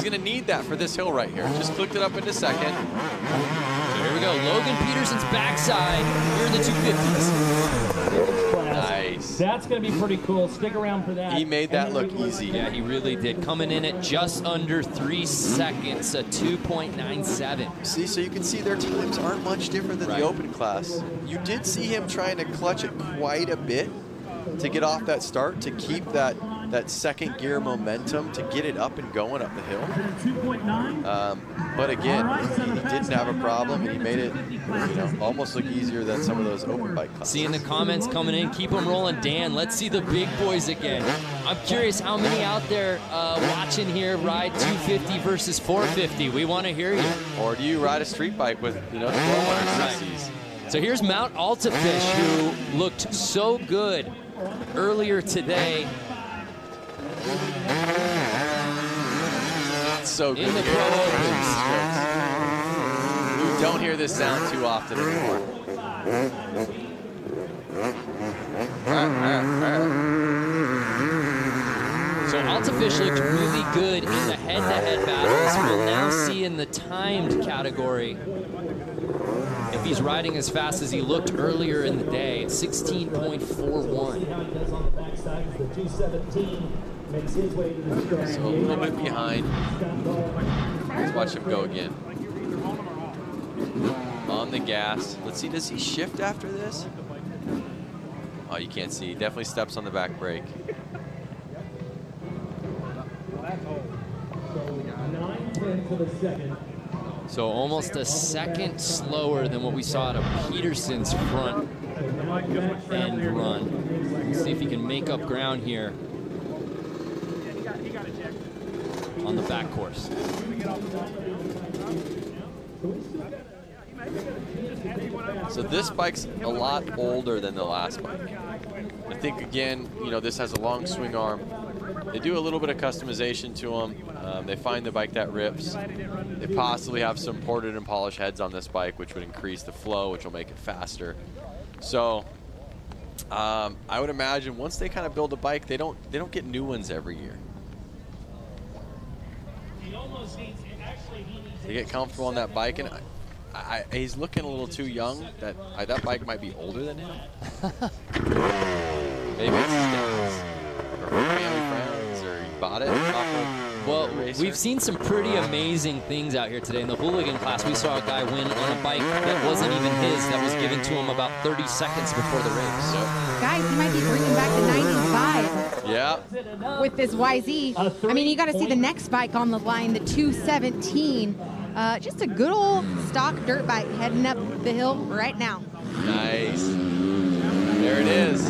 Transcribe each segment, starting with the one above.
going to need that for this hill right here. Just clicked it up into second. So here we go. Logan Peterson's backside. Here are the 250s. Nice. That's going to be pretty cool. Stick around for that. He made that look easy. Yeah, he really did. Coming in at just under 3 seconds, a 2.97. See, so you can see their times aren't much different than the open class. You did see him trying to clutch it quite a bit to get off that start, to keep that second gear momentum, to get it up and going up the hill. But again, he didn't have a problem, and he made it, you know, almost look easier than some of those open bike classes. Seeing the comments coming in, keep them rolling. Dan, let's see the big boys again. I'm curious how many out there watching here ride 250 versus 450. We want to hear you. Or do you ride a street bike with, you know, 1200 cc's? So here's Mount Altafish, who looked so good earlier today. So good in the Pro Opens. You don't hear this sound too often anymore. So Altafish looked really good in the head-to-head battles. We'll now see in the timed category if he's riding as fast as he looked earlier in the day at 16.41. So a little bit behind. Let's watch him go again. On the gas. Let's see, does he shift after this? Oh, you can't see. He definitely steps on the back brake. So almost a second slower than what we saw out of Peterson's front end run. Let's see if he can make up ground here on the back course. So this bike's a lot older than the last bike. I think, again, you know, this has a long swing arm. They do a little bit of customization to them. They find the bike that rips. They possibly have some ported and polished heads on this bike, which would increase the flow, which will make it faster. So I would imagine once they kind of build a bike, they don't get new ones every year. They get comfortable on that bike, and he's looking a little too young. That bike might be older than him. Maybe it's his dad's or family friends, or he bought it off of. Well, we've seen some pretty amazing things out here today. In the hooligan class, we saw a guy win on a bike that wasn't even his, that was given to him about 30 seconds before the race. Yep. Guys, he might be bringing back the 95. Yeah. With this YZ. I mean, you got to see the next bike on the line, the 217. Just a good old stock dirt bike heading up the hill right now. Nice. There it is.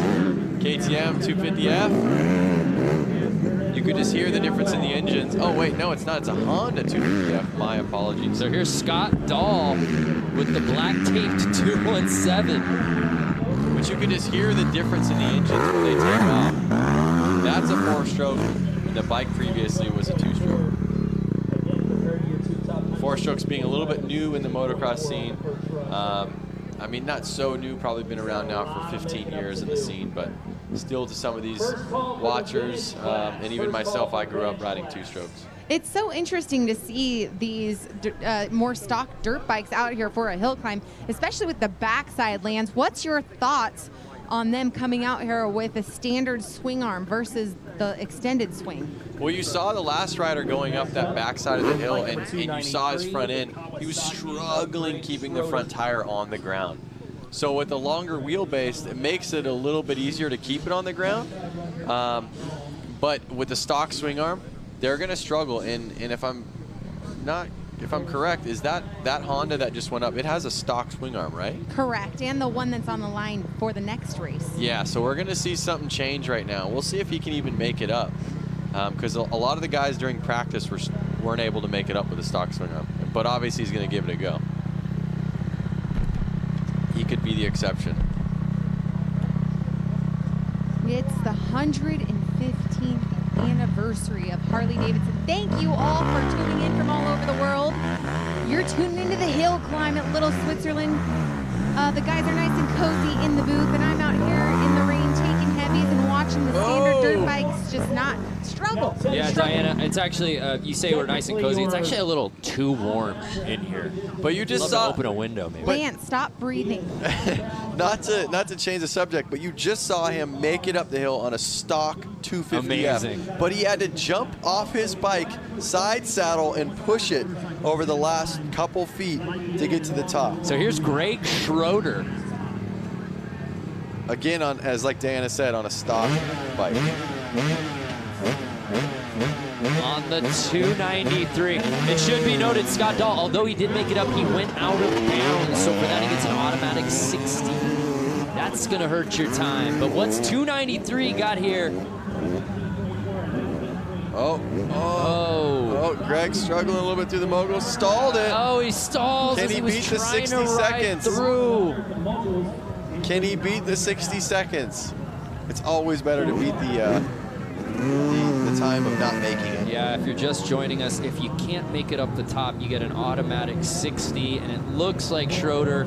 KTM 250F. You could just hear the difference in the engines. Oh, wait, no, it's not. It's a Honda 250F. My apologies. So here's Scott Dahl with the black taped 217. But you could just hear the difference in the engines when they take off. That's a 4-stroke, and the bike previously was a 2-stroke. 4-strokes being a little bit new in the motocross scene. I mean, not so new, probably been around now for 15 years in the scene, but still to some of these watchers, and even myself, I grew up riding 2-strokes. It's so interesting to see these more stock dirt bikes out here for a hill climb, especially with the backside lands. What's your thoughts on them coming out here with a standard swing arm versus the extended swing? Well, you saw the last rider going up that backside of the hill, and you saw his front end. He was struggling keeping the front tire on the ground. So with the longer wheelbase, it makes it a little bit easier to keep it on the ground. But with the stock swing arm, they're going to struggle. And if I'm correct, is that Honda that just went up, it has a stock swing arm, right? Correct, and the one that's on the line for the next race. Yeah, so we're going to see something change right now. We'll see if he can even make it up. Because a lot of the guys during practice weren't able to make it up with a stock swing arm. But obviously he's going to give it a go. He could be the exception. It's the 115th anniversary of Harley-Davidson. Thank you all for tuning in from all over the world. You're tuning into the hill climb at Little Switzerland. The guys are nice and cozy in the booth, and I'm out here in the rain taking heavies and watching the standard dirt bikes just not struggle. Yeah, Diana, it's actually, you say we're nice and cozy. It's actually a little too warm in here. But you just Love saw... to open a window, maybe. Lance, stop breathing. not to change the subject, but you just saw him make it up the hill on a stock 250F. Amazing. But he had to jump off his bike, side saddle, and push it over the last couple feet to get to the top. So here's Greg Schroeder. Again, as like Diana said, on a stock bike. On the 293. It should be noted, Scott Dahl, although he did make it up, he went out of bounds. So for that, he gets an automatic 60. That's going to hurt your time. But what's 293 got here? Oh, Greg's struggling a little bit through the mogul. Stalled it. Oh, he stalls. Can he beat the 60 seconds? Through. Can he beat the 60 seconds? It's always better to beat the time of not making it. Yeah, if you're just joining us, if you can't make it up the top, you get an automatic 60, and it looks like Schroeder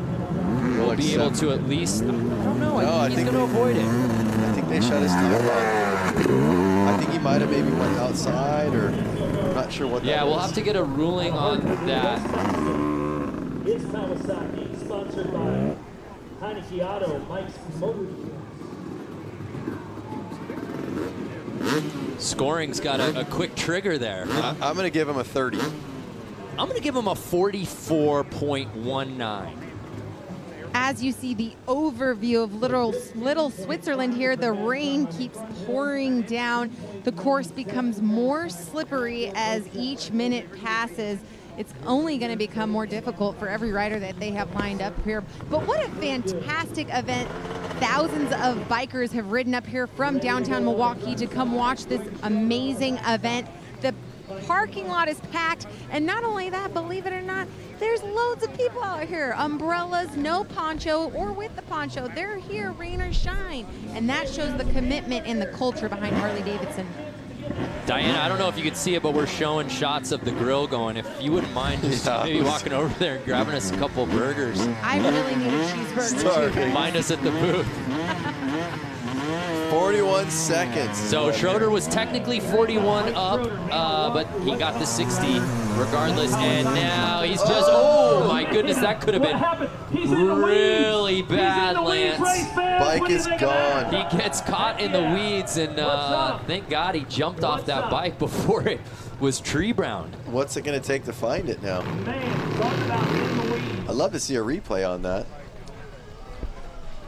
will be able to at least, I don't know, I think he's going to avoid it. I think they shut his time off. I think he might have maybe went outside, or I'm not sure what that Yeah, we'll is. have to get a ruling on that. It's Kawasaki, sponsored by Heineke Auto, Mike's Motor. Scoring's got a quick trigger there. I'm going to give him a 30. I'm going to give him a 44.19. As you see the overview of little Switzerland here, the rain keeps pouring down. The course becomes more slippery as each minute passes. It's only going to become more difficult for every rider that they have lined up here. But what a fantastic event. Thousands of bikers have ridden up here from downtown Milwaukee to come watch this amazing event. The parking lot is packed, and not only that, believe it or not, there's loads of people out here. Umbrellas, no poncho, or with the poncho. They're here, rain or shine. And that shows the commitment and the culture behind Harley-Davidson. Diana, I don't know if you can see it, but we're showing shots of the grill going. If you wouldn't mind just maybe walking over there and grabbing us a couple burgers. I really need a cheeseburger too. Find us at the booth. 41 seconds. So Schroeder was technically 41 up, but he got the 60 regardless. And now he's just, oh my goodness, that could have been really bad, Lance. Bike is gone. He gets caught in the weeds, and thank God he jumped off that bike before it was tree brown. What's it going to take to find it now? I'd love to see a replay on that.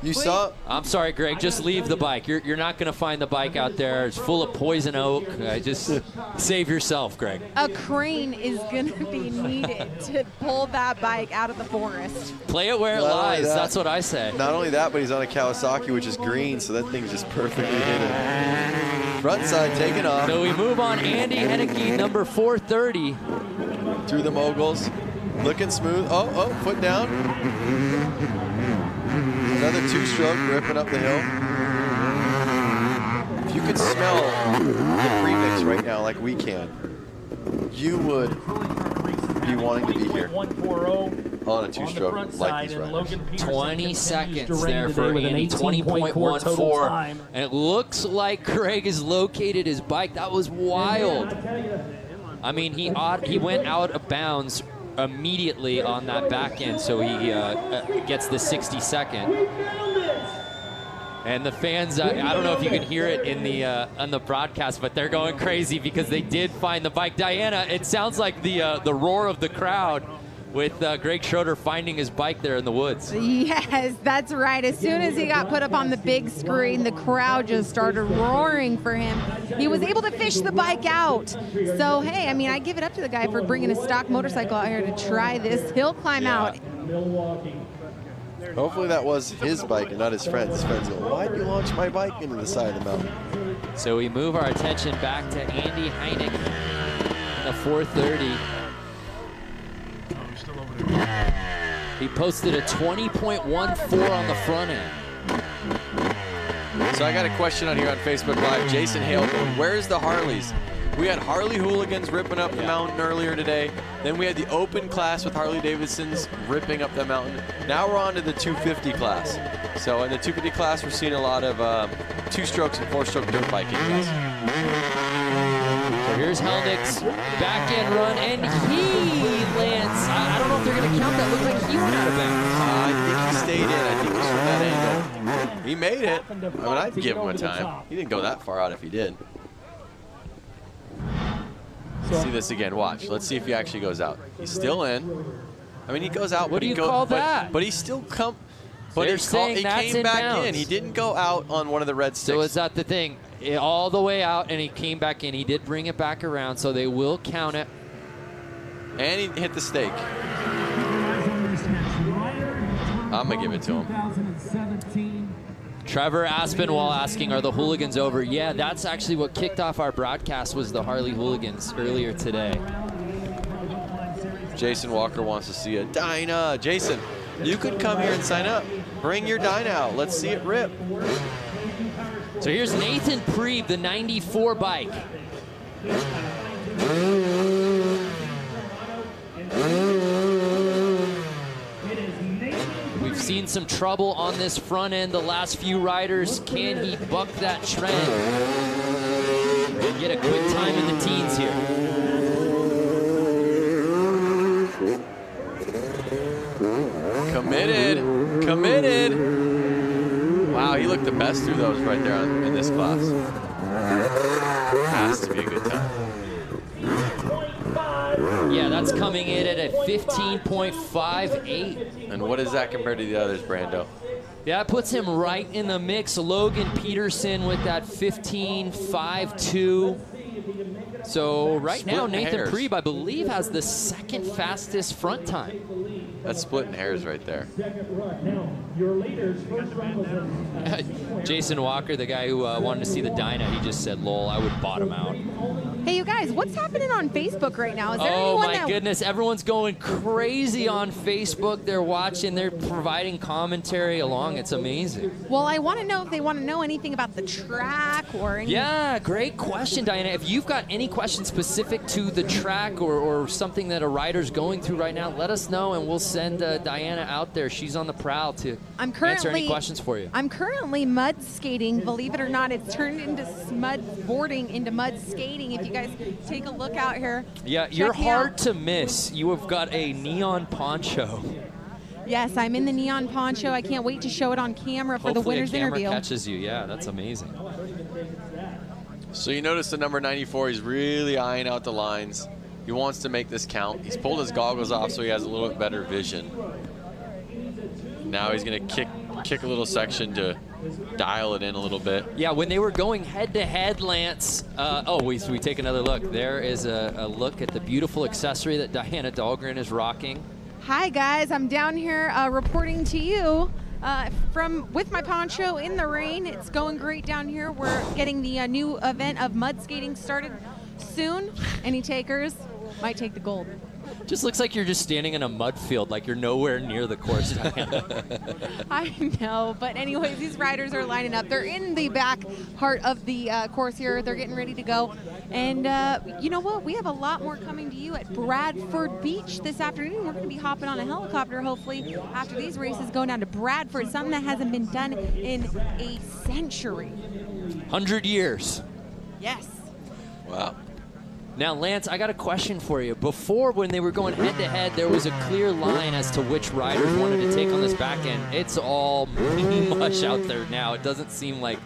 You saw? I'm sorry, Greg. Just leave the bike. You're not going to find the bike out there. It's full of poison oak. Just save yourself, Greg. A crane is going to be needed to pull that bike out of the forest. Play it where it lies. That's what I say. Not only that, but he's on a Kawasaki, which is green, so that thing's just perfectly hidden. Front side taken off. So we move on. Andy Henneke, number 430. Through the moguls. Looking smooth. Oh, foot down. Another two-stroke ripping up the hill. If you could smell the premix right now like we can, you would be wanting to be here on a two-stroke like these riders. 20 seconds there for Andy, 20.14. And it looks like Greg has located his bike. That was wild. I mean, he went out of bounds immediately on that back end, so he gets the 60-second. And the fans, I don't know if you can hear it in the on the broadcast, but they're going crazy because they did find the bike. Diana, it sounds like the roar of the crowd with Greg Schroeder finding his bike there in the woods. Yes, that's right. As soon as he got put up on the big screen, the crowd just started roaring for him. He was able to fish the bike out. So, hey, I mean, I give it up to the guy for bringing a stock motorcycle out here to try this hill climb out. Hopefully that was his bike and not his friend's. His friends go, why'd you launch my bike into the side of the mountain? So we move our attention back to Andy Heineke in the 430. He posted a 20.14 on the front end. So I got a question on here on Facebook Live. Jason Hale going, where's the Harleys? We had Harley hooligans ripping up the mountain earlier today. Then we had the open class with Harley-Davidsons ripping up the mountain. Now we're on to the 250 class. So in the 250 class, we're seeing a lot of two-strokes and four-stroke dirt biking guys. here's Helnick's back end run, and he lands. I don't know if they're going to count that. Looked like he went out of bounds. I think he stayed in. I think it was from that angle. He made it. I mean, I'd give him a time. He didn't go that far out if he did. Let's see this again. Watch. Let's see if he actually goes out. He's still in. I mean, he goes out. What do you call that? But he still come. But They're he saying that's came back inbounds. in. He didn't go out on one of the red sticks. So is that the thing? All the way out, and he came back in. He did bring it back around, so they will count it. And he hit the stake. I'm going to give it to him. Trevor Aspinwall asking, are the hooligans over? Yeah, that's actually what kicked off our broadcast, was the Harley hooligans earlier today. Jason Walker wants to see a Dyna. Jason, you could come here and sign up. Bring your Dyna out. Let's see it rip. So here's Nathan Preeb, the 94 bike. We've seen some trouble on this front end the last few riders. Can he buck that trend and get a quick time in the teens here? Committed. Committed. Wow, he looked the best through those right there in this class. Has to be a good time. Yeah, that's coming in at a 15.58. And what is that compared to the others, Brando? Yeah, that puts him right in the mix. Logan Peterson with that 15.52. So right now, Nathan Preeb, I believe, has the second fastest front time. That's splitting hairs right there. Jason Walker, the guy who wanted to see the Dyna, he just said, lol, I would bottom out. Hey, you guys, what's happening on Facebook right now? Is there Oh anyone my goodness, everyone's going crazy on Facebook. They're watching, they're providing commentary along. It's amazing. Well, I want to know if they want to know anything about the track or any... Yeah, great question, Diana. If you've got any questions specific to the track or something that a rider's going through right now, let us know and we'll send Diana out there. She's on the prowl to answer any questions for you. I'm currently mud skating. Believe it or not, it's turned into mud boarding into mud skating. If you guys take a look out here. Yeah, you're hard to miss. You have got a neon poncho. Yes, I'm in the neon poncho. I can't wait to show it on camera for the winner's interview. Hopefully a camera catches you. Yeah, that's amazing. So you notice the number 94, he's really eyeing out the lines. He wants to make this count. He's pulled his goggles off so he has a little bit better vision. Now he's going to kick a little section to dial it in a little bit. Yeah, when they were going head-to-head, Lance, we take another look. There is a look at the beautiful accessory that Diana Dahlgren is rocking. Hi, guys. I'm down here reporting to you with my poncho in the rain. It's going great down here. We're getting the new event of mud skating started soon. Any takers might take the gold. Just looks like you're just standing in a mud field, like you're nowhere near the course. I know, but anyways, these riders are lining up. They're in the back part of the course here. They're getting ready to go. And you know what? We have a lot more coming to you at Bradford Beach this afternoon. We're going to be hopping on a helicopter, hopefully, after these races, going down to Bradford, something that hasn't been done in a century. 100 years. Yes. Wow. Now, Lance, I got a question for you. Before, when they were going head-to-head, there was a clear line as to which riders wanted to take on this back end. It's all mush out there now. It doesn't seem like,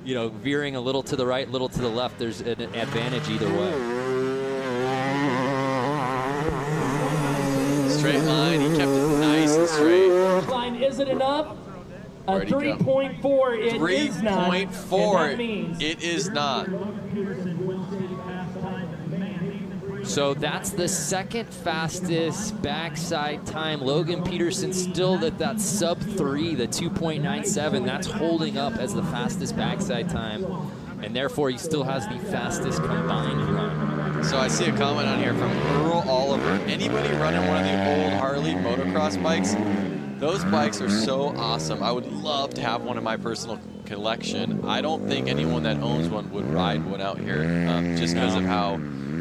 you know, veering a little to the right, little to the left, there's an advantage either way. Straight line, he kept it nice and straight. Line, is it enough? A 3.4, it is not. 3.4, it is not. So that's the second fastest backside time. Logan Peterson still at that sub 3, the 2.97. That's holding up as the fastest backside time. And therefore, he still has the fastest combined run. So I see a comment on here from Earl Oliver. Anybody running one of the old Harley motocross bikes? Those bikes are so awesome. I would love to have one in my personal collection. I don't think anyone that owns one would ride one out here just because of how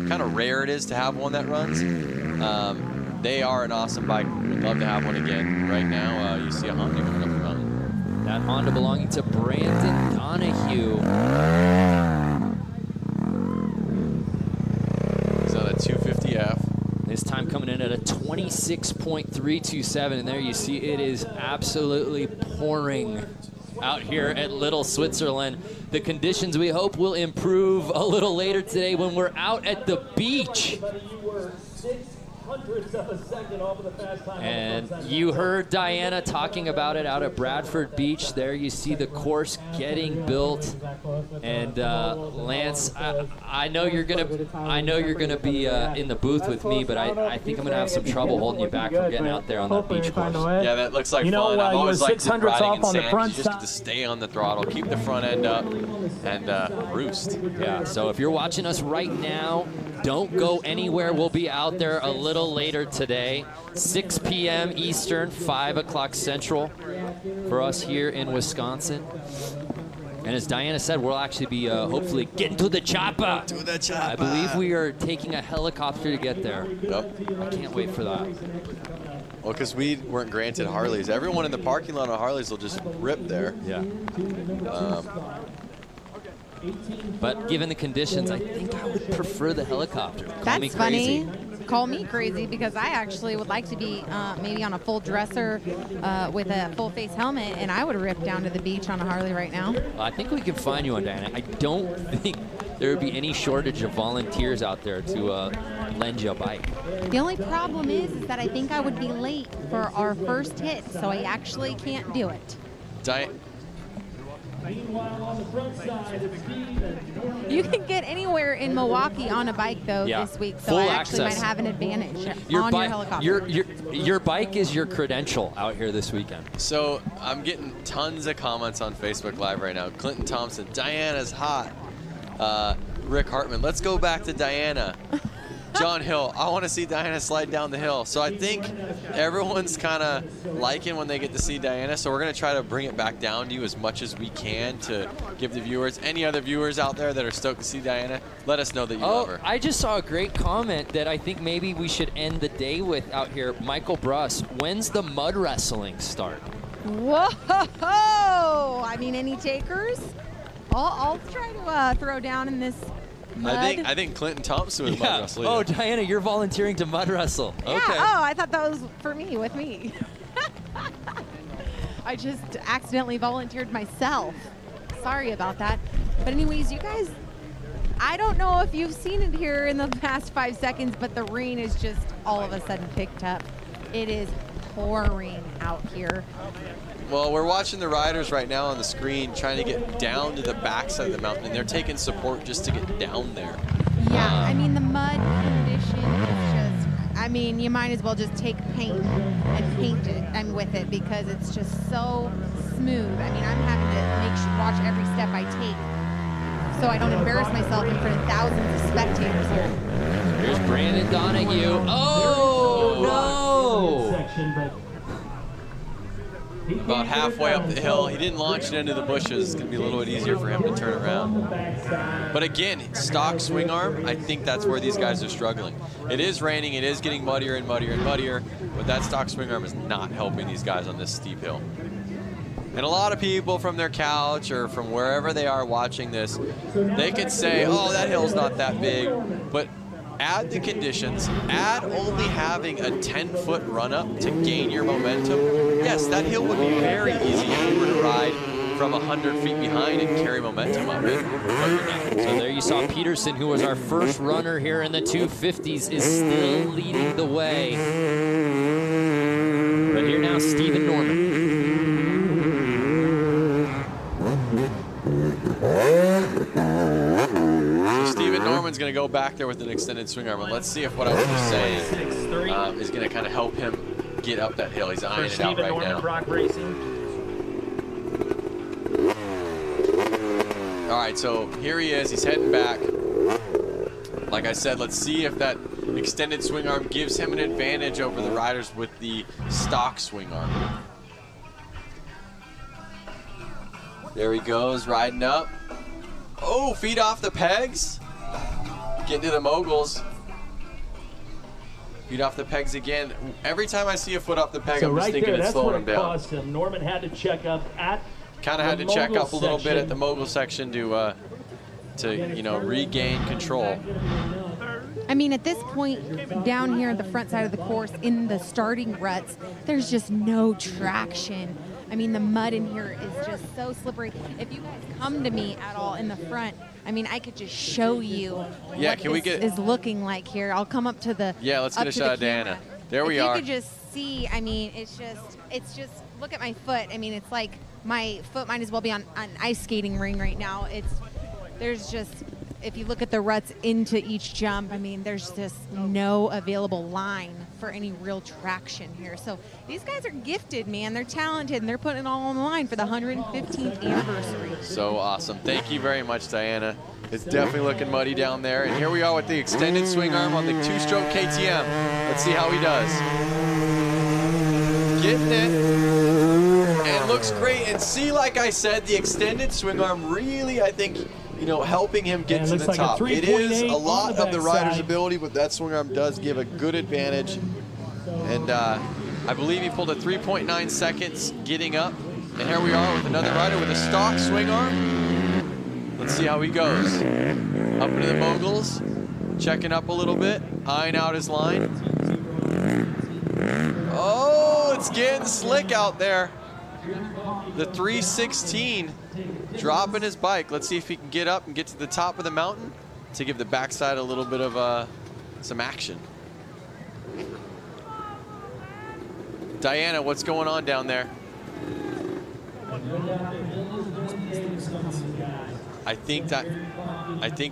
kind of rare it is to have one that runs. They are an awesome bike. We'd love to have one again. Right now, you see a Honda going up front. That Honda belonging to Brandon Donahue. 26.327, and there you see it is absolutely pouring out here at Little Switzerland. The conditions we hope will improve a little later today when we're out at the beach. And you heard Diana talking about it out at Bradford Beach. There you see the course getting built. And Lance, I know you're gonna be in the booth with me, but I think I'm gonna have some trouble holding you back from getting out there on that beach course. Yeah, that looks like fun. I've always liked riding in sand. You just get to stay on the throttle, keep the front end up, and roost. Yeah. So if you're watching us right now, don't go anywhere. We'll be out there a little later today, 6 p.m. Eastern, 5 o'clock Central for us here in Wisconsin. And as Diana said, we'll actually be hopefully getting to the chopper. To the chopper. I believe we are taking a helicopter to get there. Yep. I can't wait for that. Well, because we weren't granted Harleys. Everyone in the parking lot on Harleys will just rip there. Yeah. But given the conditions, I think I would prefer the helicopter. Call me crazy. Funny. Call me crazy because I actually would like to be maybe on a full dresser with a full face helmet, and I would rip down to the beach on a Harley right now. I think we can find you one, Diana. I don't think there would be any shortage of volunteers out there to lend you a bike. The only problem is that I think I would be late for our first hit, so I actually can't do it. You can get anywhere in Milwaukee on a bike though this week, so full I actually access. might have an advantage on your helicopter. Your bike is your credential out here this weekend. So I'm getting tons of comments on Facebook Live right now. Clinton Thompson, Diana's hot. Rick Hartman, let's go back to Diana. John Hill, I want to see Diana slide down the hill. So I think everyone's kind of liking when they get to see Diana. So we're going to try to bring it back down to you as much as we can to give the viewers, any other viewers out there that are stoked to see Diana, let us know that you love her. I just saw a great comment that I think maybe we should end the day with out here. Michael Bruss, when's the mud wrestling start? Whoa! I mean, any takers? I'll try to throw down in this mud. I think Clinton Thompson was mud wrestling. Oh, Diana, you're volunteering to mud wrestle. Yeah. Okay. Oh, I thought that was for me, with me. I just accidentally volunteered myself. Sorry about that. But anyways, you guys, I don't know if you've seen it here in the past 5 seconds, but the rain is just all of a sudden picked up. It is pouring out here. Well, we're watching the riders right now on the screen trying to get down to the backside of the mountain, and they're taking support just to get down there. Yeah, I mean, the mud condition is just, I mean, you might as well just take paint and paint it with it because it's just so smooth. I mean, I'm having to watch every step I take so I don't embarrass myself in front of thousands of spectators here. Here's Brandon Donahue. Oh, no! About halfway up the hill. He didn't launch it into the bushes. It's going to be a little bit easier for him to turn around. But again, stock swing arm, I think that's where these guys are struggling. It is raining. It is getting muddier and muddier and muddier. But that stock swing arm is not helping these guys on this steep hill. And a lot of people from their couch or from wherever they are watching this, they could say, oh, that hill's not that big. But add the conditions, add only having a 10-foot run-up to gain your momentum. Yes, that hill would be very easy if you were to ride from 100 feet behind and carry momentum up it. So there you saw Peterson, who was our first runner here in the 250s, is still leading the way. But here now, Stephen Norman. Stephen Norman's going to go back there with an extended swing arm, and let's see if what I was just saying is going to kind of help him get up that hill. He's eyeing it out right now. All right, so here he is. He's heading back. Like I said, let's see if that extended swing arm gives him an advantage over the riders with the stock swing arm. There he goes, riding up. Oh, feet off the pegs. Getting to the moguls. Feet off the pegs again. Every time I see a foot off the peg, I'm just thinking it's slowing him down. Norman had to check up at kind of had to check up a little bit at the mogul section to you know, regain control. I mean, at this point, down here at the front side of the course, in the starting ruts, there's just no traction. I mean, the mud in here is just so slippery. If you guys come to me at all in the front, I mean, I could just show you what this is looking like here. I'll come up to the let's get a shot of Diana. There we are. You could just see, I mean, it's just, look at my foot. I mean, it's like my foot might as well be on an ice skating ring right now. There's just, if you look at the ruts into each jump, I mean, there's just no available line for any real traction here. So these guys are gifted, man. They're talented, and they're putting it all on the line for the 115th anniversary. So awesome. Thank you very much, Diana. It's definitely looking muddy down there. And here we are with the extended swing arm on the 2-stroke KTM. Let's see how he does. Getting it. And looks great. And see, like I said, the extended swing arm really, I think, you know, helping him get to the top. It is a lot of the rider's ability, but that swing arm does give a good advantage. And I believe he pulled a 3.9 seconds getting up. And here we are with another rider with a stock swing arm. Let's see how he goes. Up into the moguls, checking up a little bit, eyeing out his line. Oh, it's getting slick out there. The 316 dropping his bike. Let's see if he can get up and get to the top of the mountain to give the backside a little bit of some action. Diana, what's going on down there? I think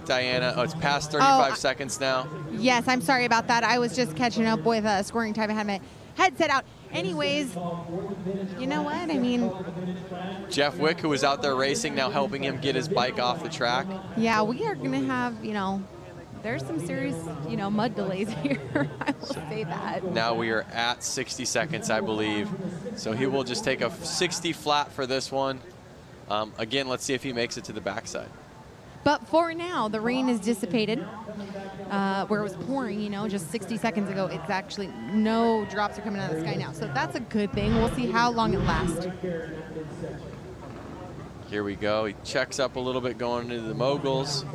Diana, it's past 35 seconds now. Yes, I'm sorry about that. I was just catching up with scoring time. I had my headset out. Anyways, you know what? I mean, Jeff Wick, who was out there racing, now helping him get his bike off the track. Yeah, we are going to have, you know, there's some serious, you know, mud delays here. I will say that. Now we are at 60 seconds, I believe. So he will just take a 60 flat for this one. Again, let's see if he makes it to the backside. But for now, the rain is dissipated. Where it was pouring, you know, just 60 seconds ago, it's actually no drops are coming out of the sky now. So that's a good thing. We'll see how long it lasts. Here we go. He checks up a little bit going into the moguls.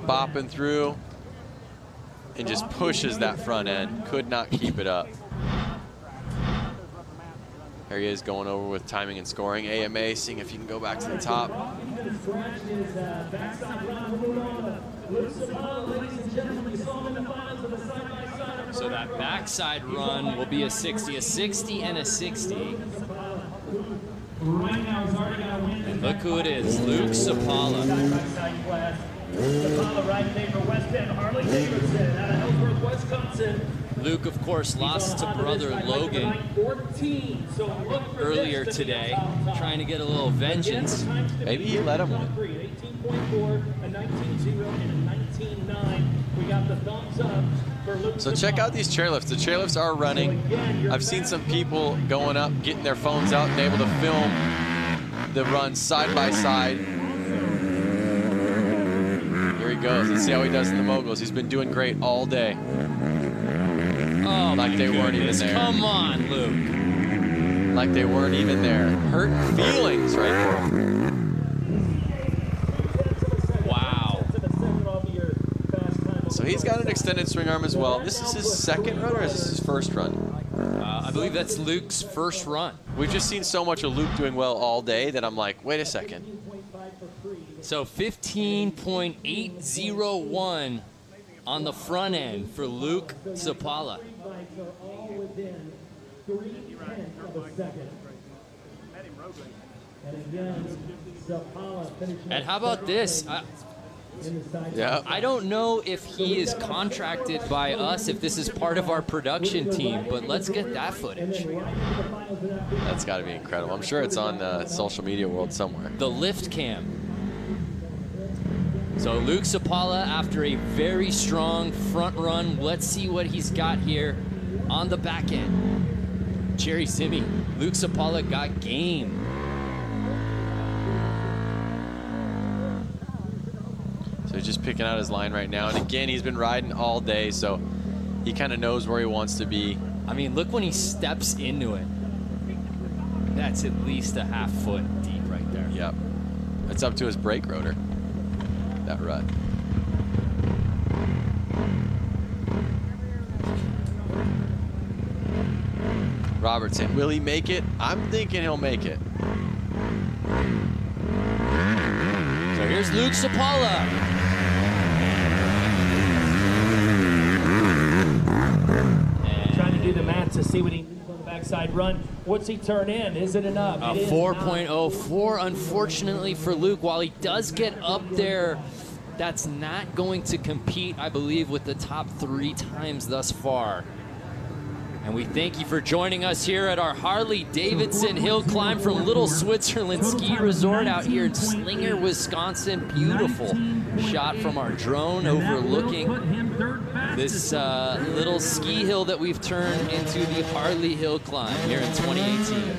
Bopping through and just pushes that front end. Could not keep it up. There he is going over with timing and scoring. AMA, seeing if he can go back to the top. So that backside run will be a 60 and a 60. And look who it is, Luke Sapala. Sapala riding today for West End, Harley-Davidson out of Ellsworth, Wisconsin. Luke, of course, lost to brother Logan earlier today, trying to get a little vengeance. Maybe he let him win. 18.4, a 19.0, and a 19.9. We got the thumbs up for Luke. So check out these chairlifts. The chairlifts are running. I've seen some people going up, getting their phones out and able to film the run side by side. Here he goes. Let's see how he does in the moguls. He's been doing great all day. Oh, like they weren't even there. Come on, Luke. Like they weren't even there. Hurt feelings right there. Wow. So he's got an extended swing arm as well. This is his second run, or is this his first run? I believe that's Luke's first run. We've just seen so much of Luke doing well all day that I'm like, wait a second. So 15.801 on the front end for Luke Sapala. And how about this? Yeah. I don't know if he is contracted by us, if this is part of our production team, but let's get that footage. That's got to be incredible. I'm sure it's on social media world somewhere. The lift cam. So Luke Sapala, after a very strong front run, let's see what he's got here on the back end. Jerry Simi, Luke Sapala got game. So he's just picking out his line right now. And again, he's been riding all day, so he kind of knows where he wants to be. I mean, look when he steps into it. That's at least a half foot deep right there. Yep. It's up to his brake rotor, that rut. Robertson, will he make it? I'm thinking he'll make it. So here's Luke Sapala. Trying to do the math to see what he needs on the backside run. What's he turn in? Is it enough? A 4.04, unfortunately for Luke. While he does get up there, that's not going to compete, I believe, with the top 3 times thus far. And we thank you for joining us here at our Harley-Davidson hill climb from Little Switzerland Ski Resort out here in Slinger, Wisconsin. Beautiful shot from our drone overlooking this little ski hill that we've turned into the Harley Hill Climb here in 2018.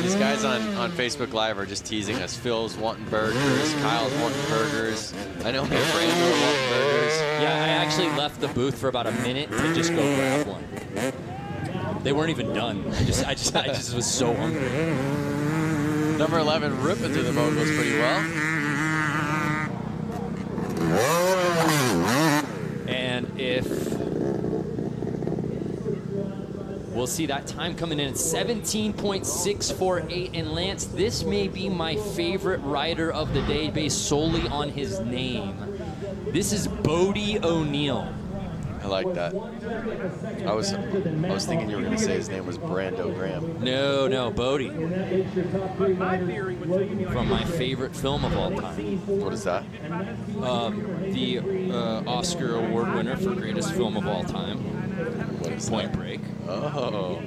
These guys on Facebook Live are just teasing us. Phil's wanting burgers, Kyle's wanting burgers. I know my friends are wanting burgers. Yeah, I actually left the booth for about a minute to just go grab one. They weren't even done. I just was so hungry. Number 11 ripping through the moguls pretty well. And if we'll see that time coming in at 17.648. And Lance, this may be my favorite rider of the day based solely on his name. This is Bodie O'Neill. I like that. I was thinking you were going to say his name was Brando Graham. No, Bodie. From my favorite film of all time. What is that? The Oscar Award winner for greatest film of all time. What is Point that? Break. Oh.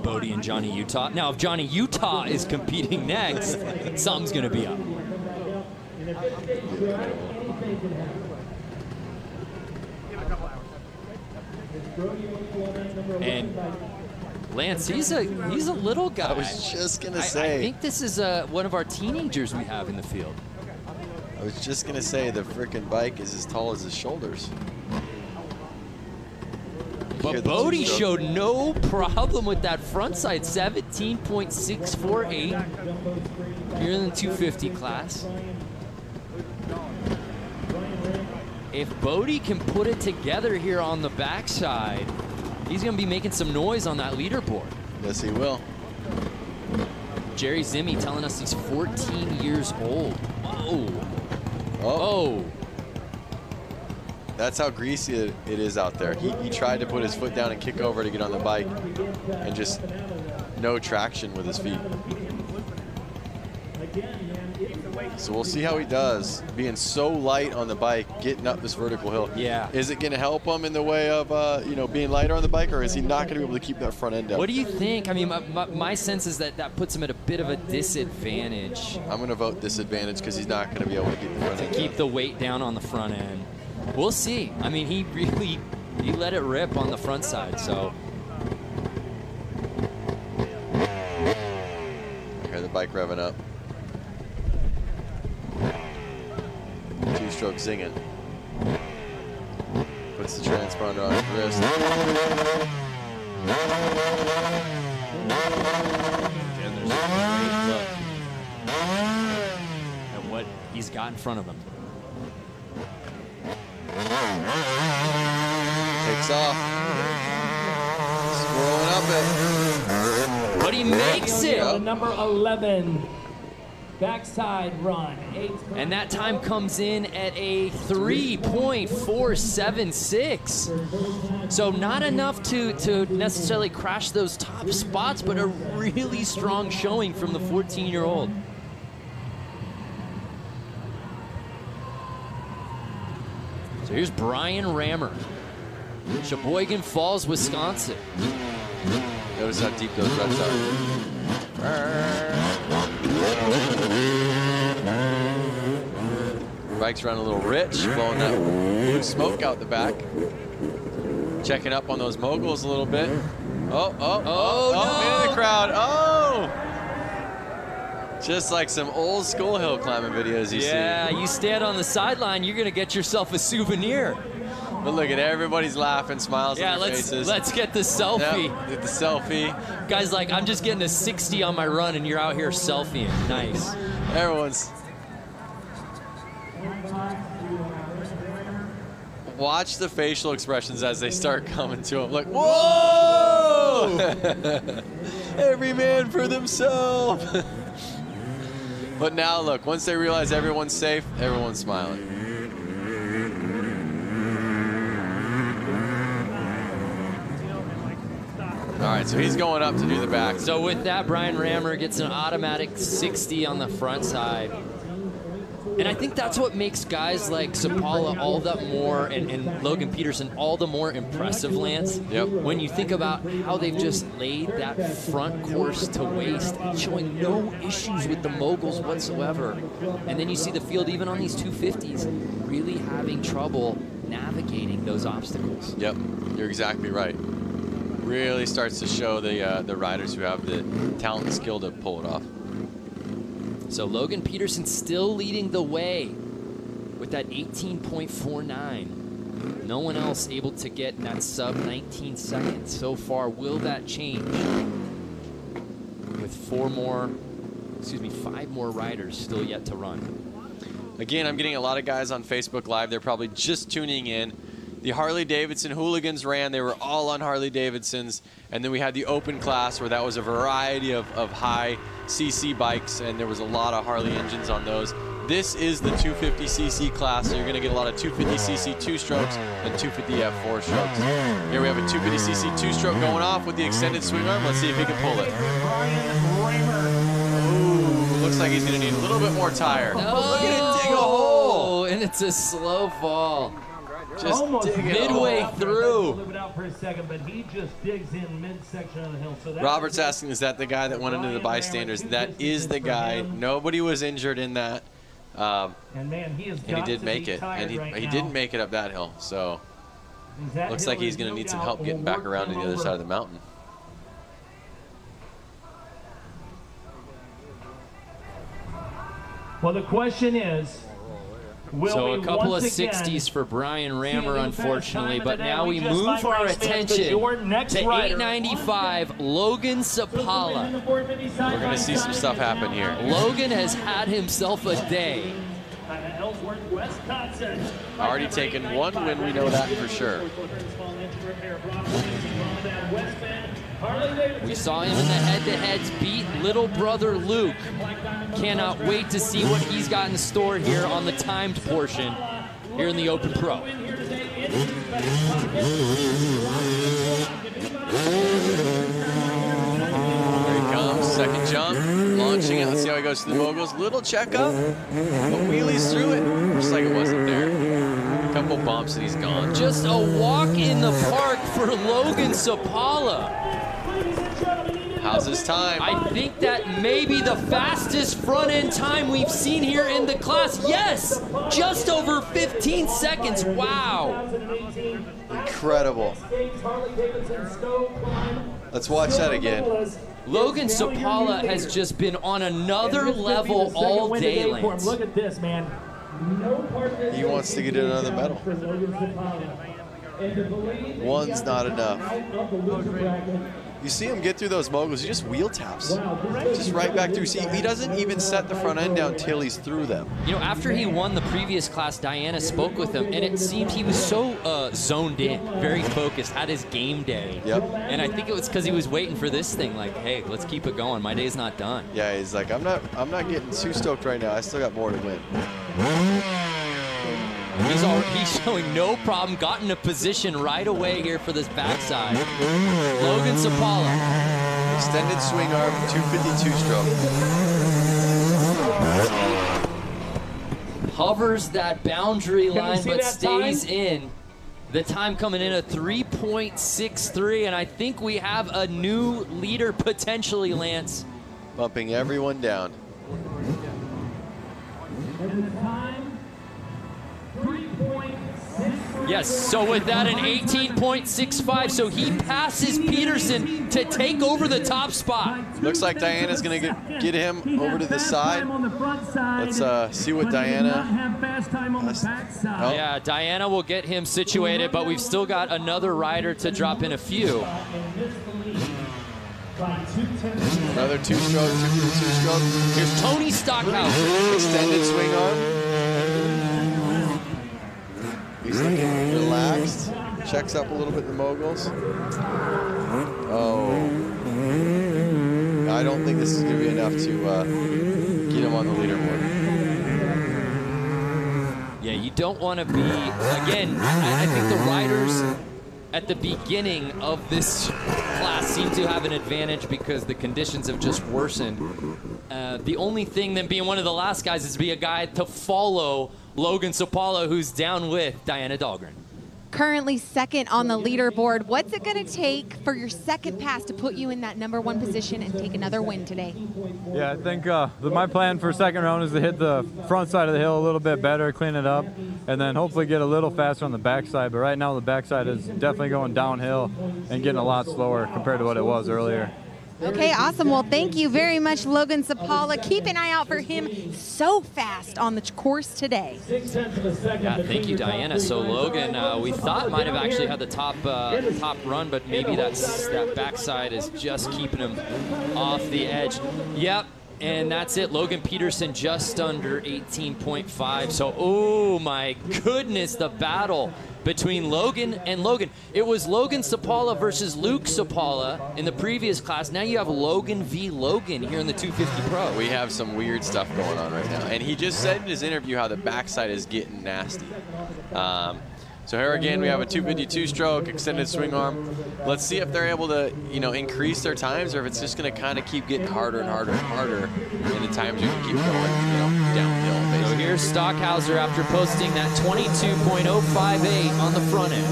Bodie and Johnny Utah. Now, if Johnny Utah is competing next, something's going to be up. And Lance, he's a little guy. I was just gonna say. I think this is one of our teenagers we have in the field. I was just gonna say the frickin' bike is as tall as his shoulders. But Bodie showed no problem with that front side, 17.648 here in the 250 class. If Bodie can put it together here on the backside, he's going to be making some noise on that leaderboard. Yes, he will. Jerry Zimmy telling us he's 14 years old. Whoa. Oh. That's how greasy it is out there. He tried to put his foot down and kick over to get on the bike, and just no traction with his feet. So we'll see how he does, being so light on the bike, getting up this vertical hill. Yeah. Is it going to help him in the way of being lighter on the bike, or is he not going to be able to keep that front end up? What do you think? I mean, my sense is that puts him at a bit of a disadvantage. I'm going to vote disadvantage because he's not going to be able to keep the front end Keep down. the weight down on the front end. We'll see. I mean, he let it rip on the front side, so. I hear the bike revving up. Two-stroke zinging. Puts the transponder on his wrist. And there's a great look at what he's got in front of him. Takes off. Swirling up it. But he makes it. The number 11 backside run. And that time comes in at a 3.476. So not enough to necessarily crash those top spots, but a really strong showing from the 14-year-old. So here's Brian Rammer. Sheboygan Falls, Wisconsin. Notice how deep those ruts are. Bike's running a little rich, blowing that blue smoke out the back. Checking up on those moguls a little bit. Oh, in the crowd. Oh! Just like some old school hill climbing videos you see. Yeah, you stand on the sideline, you're going to get yourself a souvenir. But look at everybody's laughing, smiles on their faces. Let's get the selfie. Yep, get the selfie. Guys, like, I'm just getting a 60 on my run, and you're out here selfieing. Nice. Everyone's. Watch the facial expressions as they start coming to him. Like, whoa! Oh! Every man for themselves. But now look, once they realize everyone's safe, everyone's smiling. All right, so he's going up to do the back. So with that, Brian Rammer gets an automatic 60 on the front side. And I think that's what makes guys like Sapala all that more, and Logan Peterson all the more impressive, Lance. Yep. When you think about how they've just laid that front course to waste, showing no issues with the moguls whatsoever. And then you see the field, even on these 250s, really having trouble navigating those obstacles. Yep, you're exactly right. Really starts to show the riders who have the talent and skill to pull it off. So Logan Peterson still leading the way with that 18.49. No one else able to get in that sub 19 seconds so far. Will that change with 5 more riders still yet to run? Again, I'm getting a lot of guys on Facebook Live. They're probably just tuning in. The Harley-Davidson hooligans ran. They were all on Harley-Davidsons. And then we had the open class where that was a variety of high CC bikes, and there was a lot of Harley engines on those. This is the 250cc class, so you're going to get a lot of 250cc two-strokes and 250F four-strokes. Here we have a 250cc two-stroke going off with the extended swing arm. Let's see if he can pull it. Ooh, looks like he's going to need a little bit more tire. Oh, look at it dig a hole. And it's a slow fall. Just dig it midway through. Live it out for a second, but he just digs in midsection of the hill. So Robert's asking, is that the guy that went into the bystanders? That is the guy. Nobody was injured in that. And man, he did make it. And he didn't make it up that hill. So looks like he's going to need some help getting back around to the other side of the mountain. Well, the question is, so a couple of 60s for Brian Rammer, unfortunately, but now we move our attention to 895, Logan Sapala. We're going to see some stuff happen here. Logan has had himself a day. Already taken one win, we know that for sure. We saw him in the head-to-heads beat little brother Luke. Cannot wait to see what he's got in store here on the timed portion here in the Open Pro. There he comes, second jump, launching it. Let's see how he goes to the moguls. Little checkup, but wheelies through it, just like it wasn't there. A couple bumps and he's gone. Just a walk in the park for Logan Sapala. How's his time? I think that may be the fastest front-end time we've seen here in the class. Yes, just over 15 seconds. Wow. Incredible. Let's watch that again. Logan Sapala has just been on another level all day, Lance. Look at this, man. He wants to get another medal. One's not enough. You see him get through those moguls, he just wheel taps. Just right back through. See, he doesn't even set the front end down till he's through them. You know, after he won the previous class, Diana spoke with him, and it seemed he was so zoned in, very focused, had his game day. Yep. And I think it was because he was waiting for this thing, like, hey, let's keep it going. My day's not done. Yeah, he's like, I'm not getting too stoked right now. I still got more to win. He's showing no problem, got in a position right away here for this backside. Logan Sapala. Extended swing arm, 252 stroke. Hovers that boundary line, but that stays time? in. The time coming in at 3.63, and I think we have a new leader potentially, Lance. Bumping everyone down. And the time, 3.63. Yes, so with that, an 18.65, so he passes Peterson to take over the top spot. Looks like Diana's going to get him over to the side. Let's see what Diana has. Oh. Yeah, Diana will get him situated, but we've still got another rider to drop in a few. Another two-stroke, 252 stroke. Here's Tony Stockhouse. Extended swing arm. He's looking relaxed. relaxed, checks up a little bit in the moguls. Oh, I don't think this is going to be enough to get him on the leaderboard. Yeah, you don't want to be, again, I think the riders at the beginning of this class seem to have an advantage because the conditions have just worsened. The only thing then being one of the last guys is to be a guy to follow Logan Sapala, who's down with Diana Dahlgren. Currently second on the leaderboard. What's it going to take for your second pass to put you in that #1 position and take another win today? Yeah, I think my plan for second round is to hit the front side of the hill a little bit better, clean it up, and then hopefully get a little faster on the backside. But right now the backside is definitely going downhill and getting a lot slower compared to what it was earlier. Okay, awesome. Well, thank you very much, Logan Sapala. Keep an eye out for him so fast on the course today. Yeah, thank you, Diana. So Logan, we thought might have actually had the top run, but maybe that backside is just keeping him off the edge. Yep. And that's it. Logan Peterson just under 18.5. So, oh my goodness, the battle between Logan and Logan. It was Logan Sapala versus Luke Sapala in the previous class. Now you have Logan v. Logan here in the 250 Pro. We have some weird stuff going on right now. And he just said in his interview how the backside is getting nasty. So here again, we have a 252 stroke, extended swing arm. Let's see if they're able to, increase their times, or if it's just going to kind of keep getting harder and harder and harder, and the times are going to keep going, downhill, basically. So here's Stockhauser after posting that 22.058 on the front end.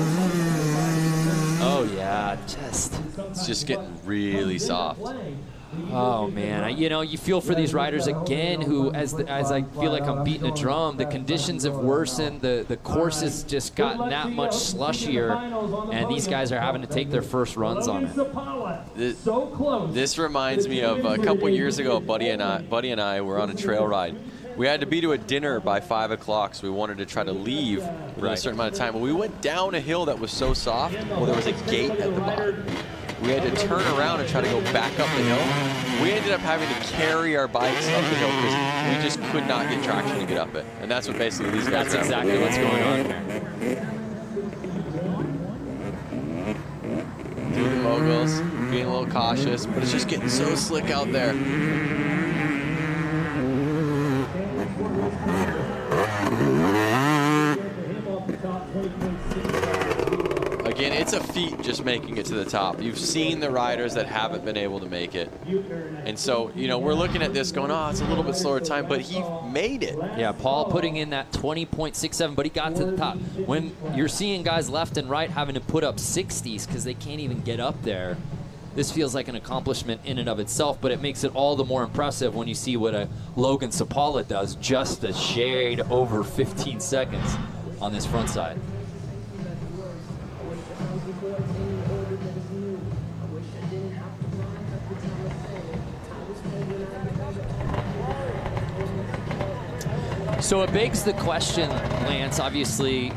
Oh yeah, it's just getting really soft. Oh man, you feel for these riders again who, as I feel like I'm beating a drum, the conditions have worsened, the course has just gotten that much slushier, and these guys are having to take their first runs on it. This reminds me of a couple years ago, Buddy and I were on a trail ride. We had to be to a dinner by 5 o'clock, so we wanted to try to leave within a certain amount of time. But we went down a hill that was so soft, well, there was a gate at the bottom. We had to turn around and try to go back up the hill. We ended up having to carry our bikes up the hill because we just could not get traction to get up it. And that's what basically these guys That's exactly what's going on here. Doing the moguls, being a little cautious, but it's just getting so slick out there. Again, it's a feat just making it to the top. You've seen the riders that haven't been able to make it. And so, we're looking at this going, oh, it's a little bit slower time, but he made it. Yeah, Paul putting in that 20.67, but he got to the top. When you're seeing guys left and right having to put up 60s because they can't even get up there, this feels like an accomplishment in and of itself, but it makes it all the more impressive when you see what a Logan Sapala does, just a shade over 15 seconds on this front side. So it begs the question, Lance, obviously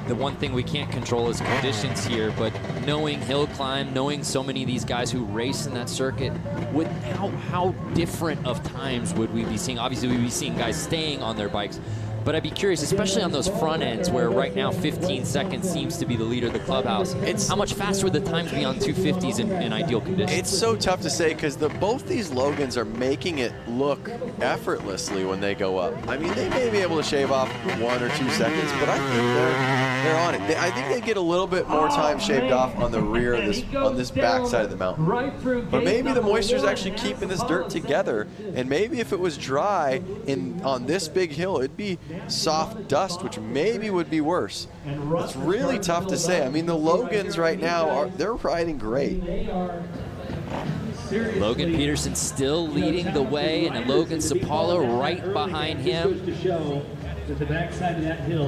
the one thing we can't control is conditions here, but knowing hill climb, knowing so many of these guys who race in that circuit, how different of times would we be seeing? Obviously we'd be seeing guys staying on their bikes, but I'd be curious, especially on those front ends where right now 15 seconds seems to be the leader of the clubhouse. How much faster would the times be on 250s in ideal conditions? It's so tough to say because both these Logans are making it look effortlessly when they go up. I mean, they may be able to shave off 1 or 2 seconds, but I think they're on it. I think they get a little bit more time shaved off on the rear of this back side of the mountain. But maybe the moisture is actually keeping this dirt together, and maybe if it was dry on this big hill, it'd be soft dust, which maybe would be worse. It's really tough to say. I mean, the Logans right now, they're riding great. Logan Peterson still leading the way, and Logan Sapala right behind him.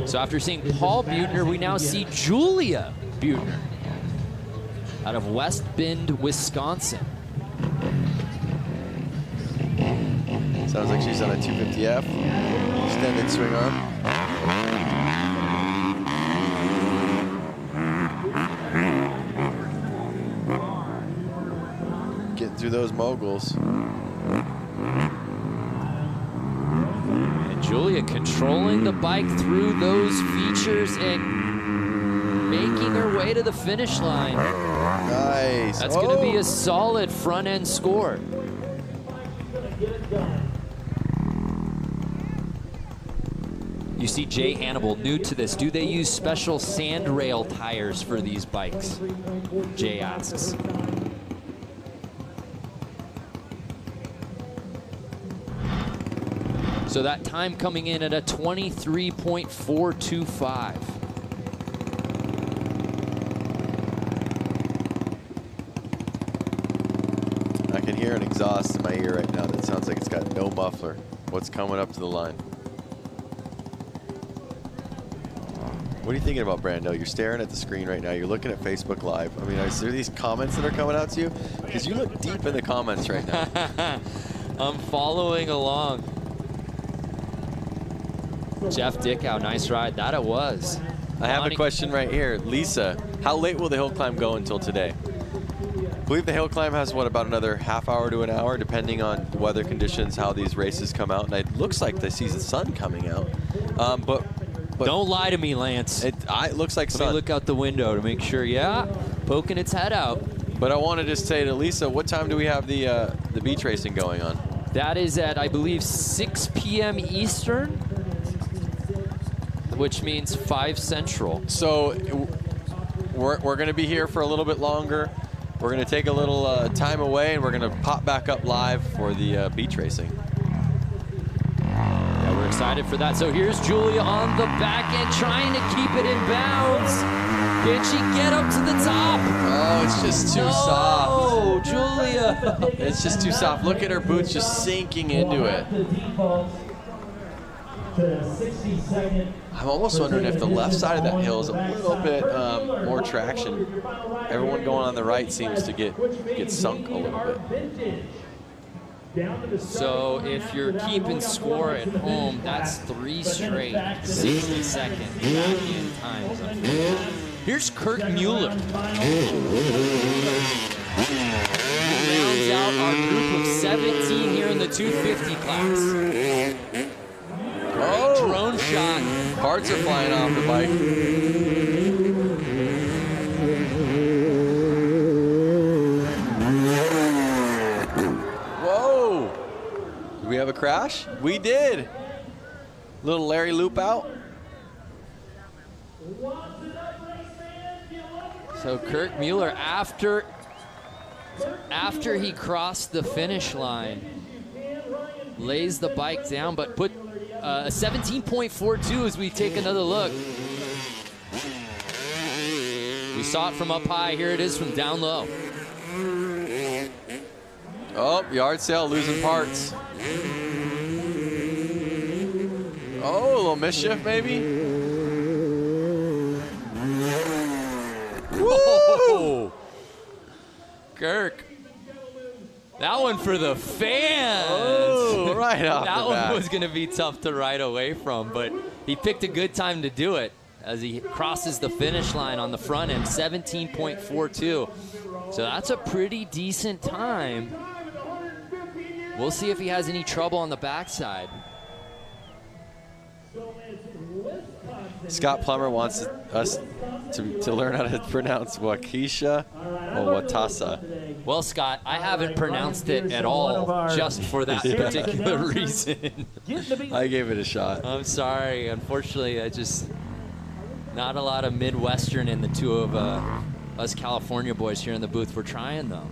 So after seeing Paul Buettner, we now see Julia Buettner out of West Bend, Wisconsin. Sounds like she's on a 250F. Extended swing arm. Getting through those moguls. And Julia controlling the bike through those features and their way to the finish line. Nice. That's going to be a solid front end score. You see Jay Hannibal, new to this. Do they use special sand rail tires for these bikes? Jay asks. So that time coming in at a 23.425. I can hear an exhaust in my ear right now that sounds like it's got no muffler. What's coming up to the line? What are you thinking about, Brando? You're staring at the screen right now. You're looking at Facebook Live. I mean, is there these comments that are coming out to you? Because you look deep in the comments right now. I'm following along. Jeff Dickow, nice ride. That it was. I have a question right here. Lisa, how late will the hill climb go until today? I believe the hill climb has, what, about another half hour to an hour, depending on weather conditions, how these races come out. And it looks like they see the sun coming out. But don't lie to me, Lance. It looks like sun. Let me look out the window to make sure. Yeah, poking its head out. But I want to just say to Lisa, what time do we have the beach racing going on? That is at, I believe, 6 p.m. Eastern, which means 5 Central. So we're going to be here for a little bit longer. We're going to take a little time away, and we're going to pop back up live for the beach racing. Yeah, we're excited for that. So here's Julia on the back end, trying to keep it in bounds. Can she get up to the top? Oh, it's just too soft. Oh, Julia. It's just too soft. Look at her boots just sinking into it. I'm almost wondering if the left side of that hill is a little bit more traction. Everyone going on the right seems to get sunk a little bit. So if you're keeping score at home, that's 3 straight 60-second back-end times. Here's Kurt Mueller. Rounds out our group of 17 here in the 250 class. Great drone shot. Parts are flying off the bike. Whoa! Did we have a crash? We did. Little Larry loop out. So Kurt Mueller, after he crossed the finish line, lays the bike down, but put a 17.42 as we take another look. We saw it from up high. Here it is from down low. Oh, yard sale losing parts. Oh, a little mischief maybe. Woo! Kirk. That one for the fans. Oh, right off that the one bat. was going to be tough to ride away from, but he picked a good time to do it as he crosses the finish line on the front end, 17.42. So that's a pretty decent time. We'll see if he has any trouble on the backside. Scott Plummer wants us to learn how to pronounce Waukesha or Watasa. Well, Scott, I haven't pronounced it at all just for that particular reason. I gave it a shot. I'm sorry. Unfortunately, not a lot of Midwestern in the two of us California boys here in the booth. We're trying, though.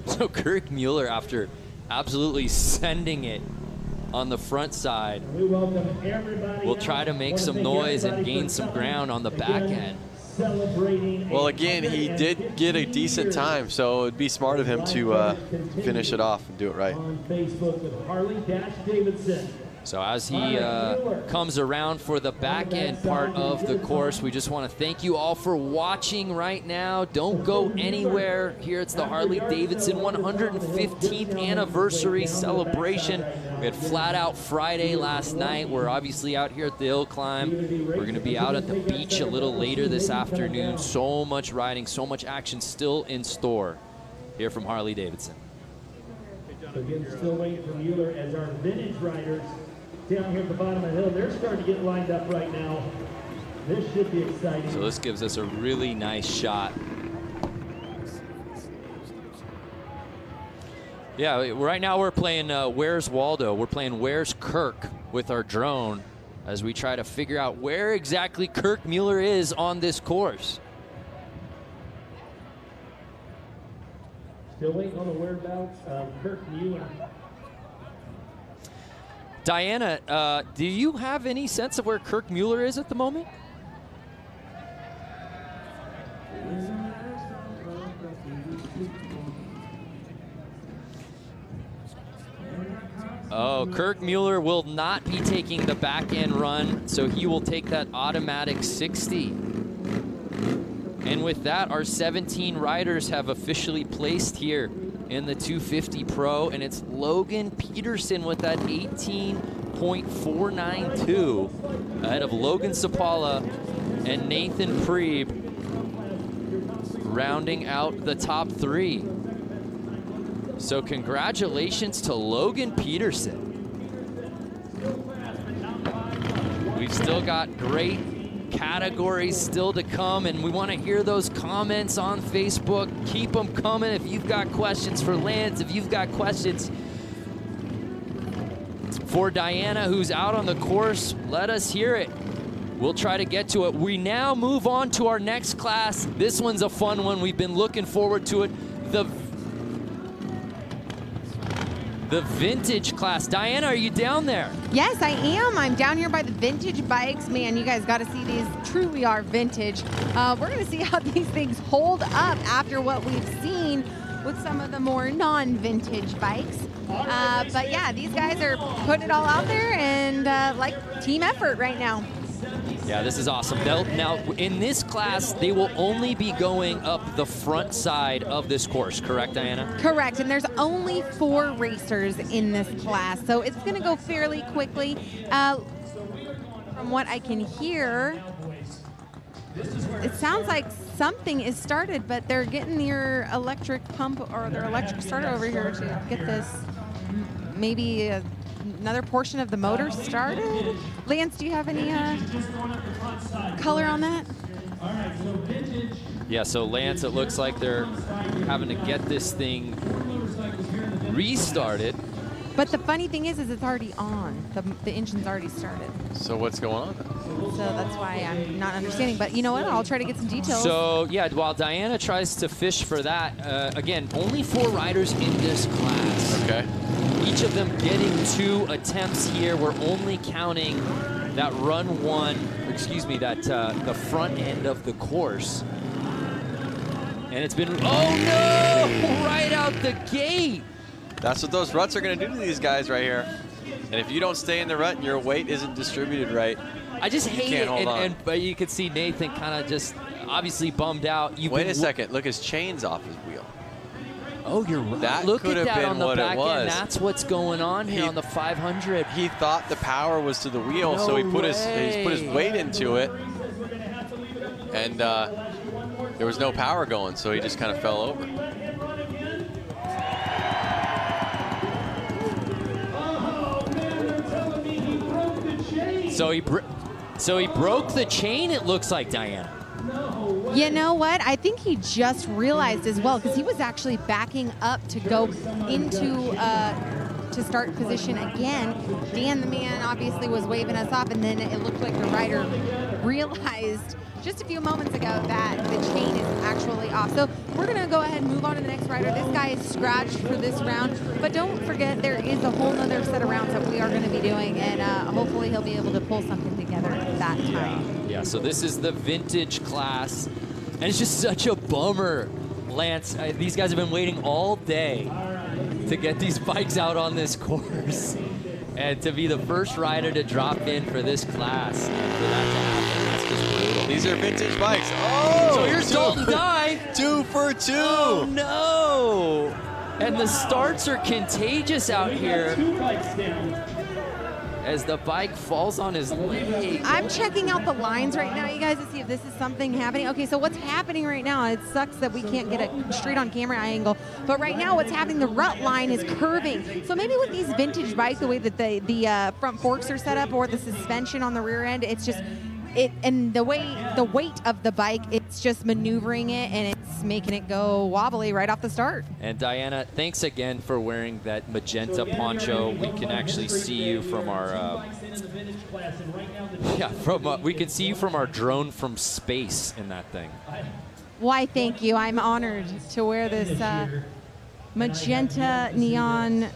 So Kirk Mueller, after absolutely sending it on the front side, will try to make some noise and gain some ground on the back end. Well, again, he did get a decent time, so it would be smart of him to finish it off and do it right. On Facebook with Harley-Davidson. So as he comes around for the back end part of the course, we just want to thank you all for watching right now. Don't go anywhere. Here it's the Harley-Davidson 115th anniversary celebration. We had Flat Out Friday last night. We're obviously out here at the hill climb. We're going to be out at the beach a little later this afternoon. So much riding, so much action still in store here from Harley-Davidson. So again, still waiting for Mueller as our vintage riders down here at the bottom of the hill. They're starting to get lined up right now. This should be exciting. So this gives us a really nice shot. Yeah, right now we're playing Where's Waldo? We're playing Where's Kirk with our drone as we try to figure out where exactly Kirk Mueller is on this course. Still waiting on the whereabouts of Kirk Mueller. Diana, do you have any sense of where Kirk Mueller is at the moment? Oh, Kirk Mueller will not be taking the back end run, so he will take that automatic 60. And with that, our 17 riders have officially placed here in the 250 Pro, and it's Logan Peterson with that 18.492 ahead of Logan Sapala and Nathan Preeb, rounding out the top 3. So congratulations to Logan Peterson. We've still got great categories still to come, and we want to hear those comments on Facebook. Keep them coming. If you've got questions for Lance, if you've got questions for Diana, who's out on the course, let us hear it. We'll try to get to it. We now move on to our next class. This one's a fun one. We've been looking forward to it. The vintage class. Diana, are you down there? Yes, I am. I'm down here by the vintage bikes. Man, you guys got to see these. Truly are vintage. We're going to see how these things hold up after what we've seen with some of the more non-vintage bikes. But yeah, these guys are putting it all out there, and like team effort right now. Yeah, this is awesome. Now, in this class, they will only be going up the front side of this course, correct, Diana? Correct, and there's only 4 racers in this class, so it's going to go fairly quickly. From what I can hear, it sounds like something is started, but they're getting their electric pump or their electric starter over here to get this maybe another portion of the motor started. Lance, do you have any color on that? Yeah, so Lance, it looks like they're having to get this thing restarted. But the funny thing is it's already on. The engine's already started. So what's going on? So that's why I'm not understanding. But you know what? I'll try to get some details. So, yeah, while Diana tries to fish for that, again, only 4 riders in this class. Okay. Each of them getting 2 attempts here. We're only counting that run 1, excuse me, that the front end of the course. And it's been, oh no, right out the gate. That's what those ruts are going to do to these guys right here. And if you don't stay in the rut and your weight isn't distributed right, I just hate it. And but you could see Nathan kind of just obviously bummed out. Wait a second. Look, his chain's off his wheel. Oh, you're right. That Look could at have that been on the what back it was. end. That's what's going on here on the 500. He thought the power was to the wheel, so he put his weight into it, and there was no power going, so he just kind of fell over. So he broke the chain, it looks like, Diana. You know what? I think he just realized as well, because he was actually backing up to go into to start position again. Dan, the man, obviously was waving us off, and then it looked like the rider realized just a few moments ago that the chain is actually off. So we're going to go ahead and move on to the next rider. This guy is scratched for this round, but don't forget there is a whole nother set of rounds that we are going to be doing, and hopefully he'll be able to pull something together that time. Yeah, so this is the vintage class, and it's just such a bummer, Lance. These guys have been waiting all day to get these bikes out on this course, and to be the first rider to drop in for this class, and for that to happen, that's just brutal. These are vintage bikes. Oh, so here's Dalton Dye. 2 for 2. Oh, no. And the starts are contagious out here. as the bike falls on his leg. I'm checking out the lines right now, you guys, to see if this is something happening. Okay, so what's happening right now, it sucks that we can't get a straight on camera angle, but right now what's happening, the rut line is curving. So maybe with these vintage bikes, the way that the front forks are set up or the suspension on the rear end, it's just, and the weight of the bike, it's just maneuvering it and it's making it go wobbly right off the start. And Diana, thanks again for wearing that magenta poncho. We can actually see you from our we can see you from our drone from space in that thing. Why, thank you. I'm honored to wear this magenta neon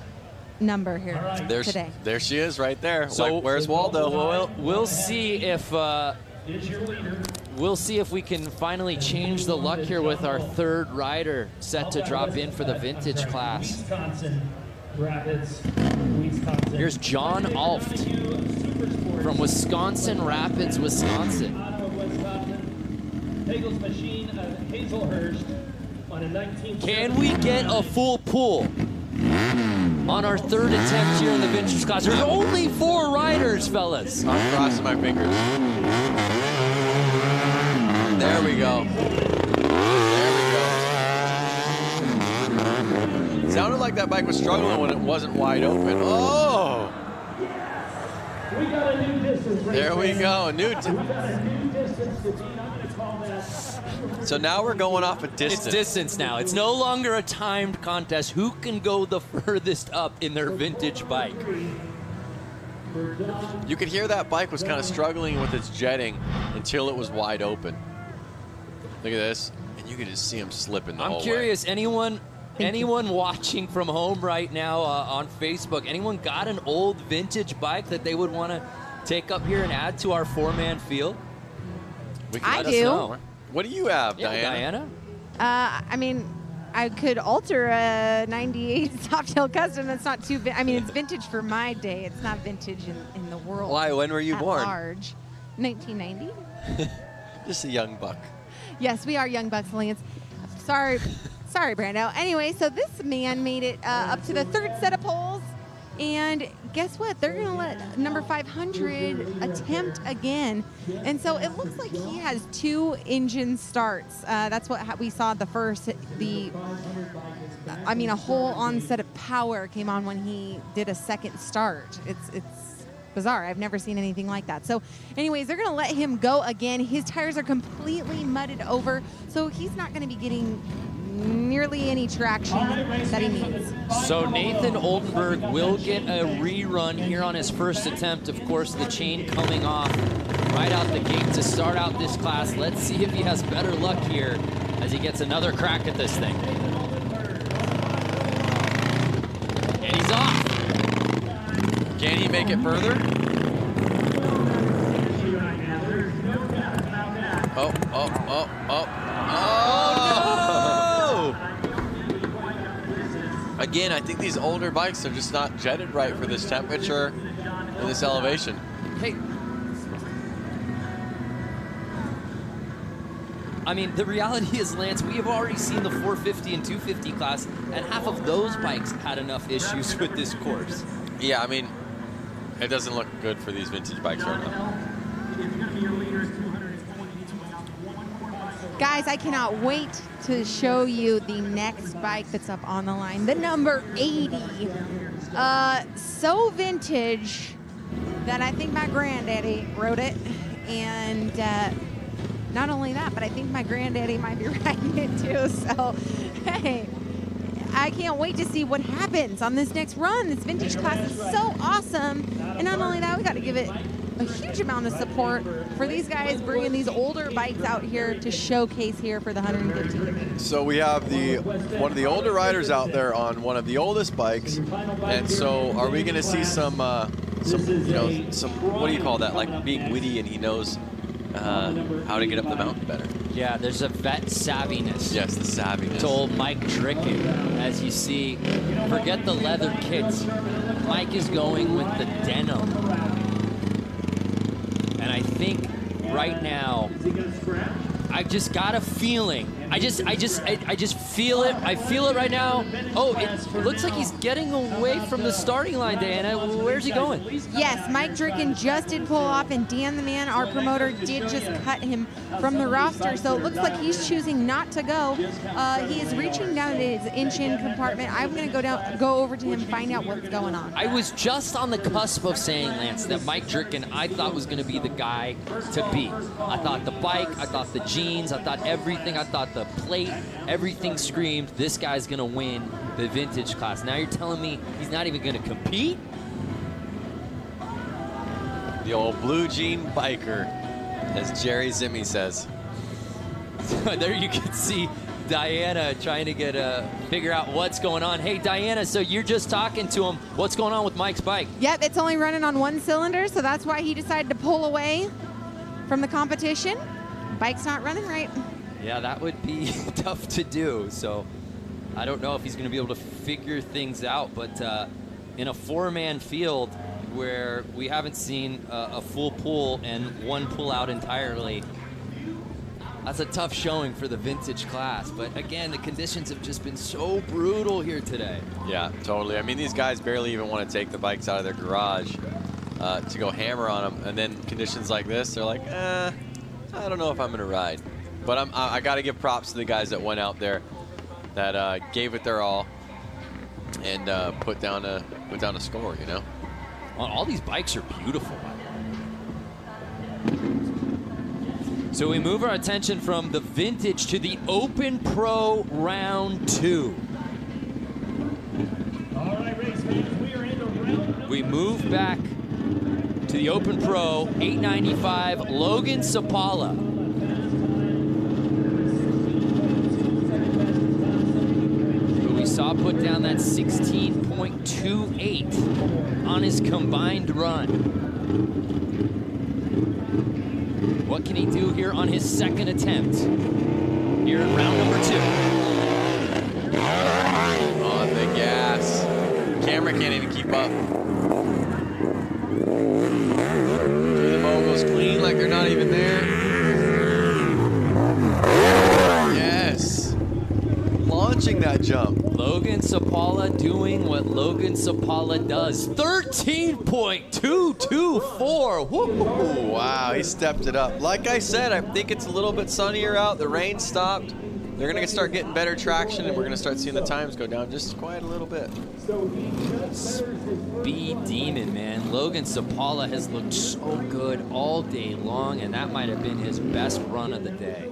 number here today. There she is right there. So where's Waldo? We'll see if we can finally change the luck here with our third rider set to drop in for the vintage class. Here's John Alft from Wisconsin Rapids, Wisconsin. Can we get a full pull on our third attempt here in the vintage class? There's only 4 riders, fellas. I'm crossing my fingers. There we go. There we go. Sounded like that bike was struggling when it wasn't wide open. Oh! We got a new distance. There we go. So now we're going off a distance. It's distance now. It's no longer a timed contest. Who can go the furthest up in their vintage bike? You could hear that bike was kind of struggling with its jetting until it was wide open. Look at this. And you could just see him slipping the whole way. I'm curious, anyone watching from home right now on Facebook, anyone got an old vintage bike that they would want to take up here and add to our 4-man field? I do. What do you have, Diana? I mean, I could alter a 98 Softail Custom. That's not too, I mean, it's vintage for my day. It's not vintage in the world. Why? When were you born? Large. 1990. Just a young buck. Yes, we are young bucks, Lance. Sorry, Brando. Anyway, so this man made it up to the 3rd set of poles. And guess what? They're going to let number 500 attempt again. And so it looks like he has 2 engine starts. That's what we saw at the first. A whole onset of power came on when he did a 2nd start. It's bizarre. I've never seen anything like that. So anyways, they're going to let him go again. His tires are completely mudded over, so he's not going to be getting nearly any traction that he needs. So Nathan Oldenburg will get a rerun here on his first attempt. Of course, the chain coming off right out the gate to start out this class. Let's see if he has better luck here as he gets another crack at this thing. And he's off. Can he make it further? Oh no! Again, I think these older bikes are just not jetted right for this temperature and this elevation. Hey, I mean, the reality is, Lance, we have already seen the 450 and 250 class, and half of those bikes had enough issues with this course. Yeah, I mean, it doesn't look good for these vintage bikes right now. Guys, I cannot wait to show you the next bike that's up on the line. The number 80. So vintage that I think my granddaddy rode it. And not only that, but I think my granddaddy might be riding it too. So, hey, I can't wait to see what happens on this next run. This vintage class is so awesome. And not only that, we got to give it a huge amount of support for these guys bringing these older bikes out here to showcase here for the 150. So we have one of the older riders out there on one of the oldest bikes, and so are we going to see some what do you call that, like being witty and he knows how to get up the mountain better? Yeah, there's a vet savviness. Yes, the savviness. To old Mike Dricken, as you see. Forget the leather kits. Mike is going with the denim. And I think right now, I've just got a feeling I just feel it. I feel it right now. Oh, it looks like he's getting away from the starting line, Diana. Where's he going? Yes, Mike Dricken just did pull off, and Dan the Man, our promoter, did just cut him from the roster. So it looks like he's choosing not to go. He is reaching down to his engine compartment. I'm going to go over to him, find out what's going on. I was just on the cusp of saying, Lance, that Mike Dricken I thought was going to be the guy to beat. I thought the bike, I thought the jeans, I thought everything, I thought the plate, everything screamed, this guy's going to win the vintage class. Now you're telling me he's not even going to compete? The old blue jean biker, as Jerry Zimmy says. There you can see Diana trying to figure out what's going on. Hey, Diana, so you're just talking to him. What's going on with Mike's bike? Yep, it's only running on one cylinder, so that's why he decided to pull away from the competition. Bike's not running right. Yeah, that would be tough to do. So I don't know if he's going to be able to figure things out. But in a four-man field where we haven't seen a full pull and one pull out entirely, that's a tough showing for the vintage class. But again, the conditions have just been so brutal here today. Yeah, totally. I mean, these guys barely even want to take the bikes out of their garage to go hammer on them. And then conditions like this, they're like, I don't know if I'm going to ride. But I got to give props to the guys that went out there that gave it their all and put down a score, you know? Well, all these bikes are beautiful. So we move our attention from the vintage to the Open Pro Round 2. All right, race fans, we are into round. We move back to the Open Pro 895 Logan Sapala. Who we saw put down that 16.28 on his combined run. What can he do here on his second attempt? Here in round number 2. On the gas. Camera can't even keep up. Do the moguls clean like they're not even there. Yes. Launching that jump. Logan Sapala doing what Logan Sapala does. 13.224. Woo! Wow, he stepped it up. Like I said, I think it's a little bit sunnier out. The rain stopped. They're going to start getting better traction, and we're going to start seeing the times go down just quite a little bit. Speed demon, man. Logan Sapala has looked so good all day long, and that might have been his best run of the day.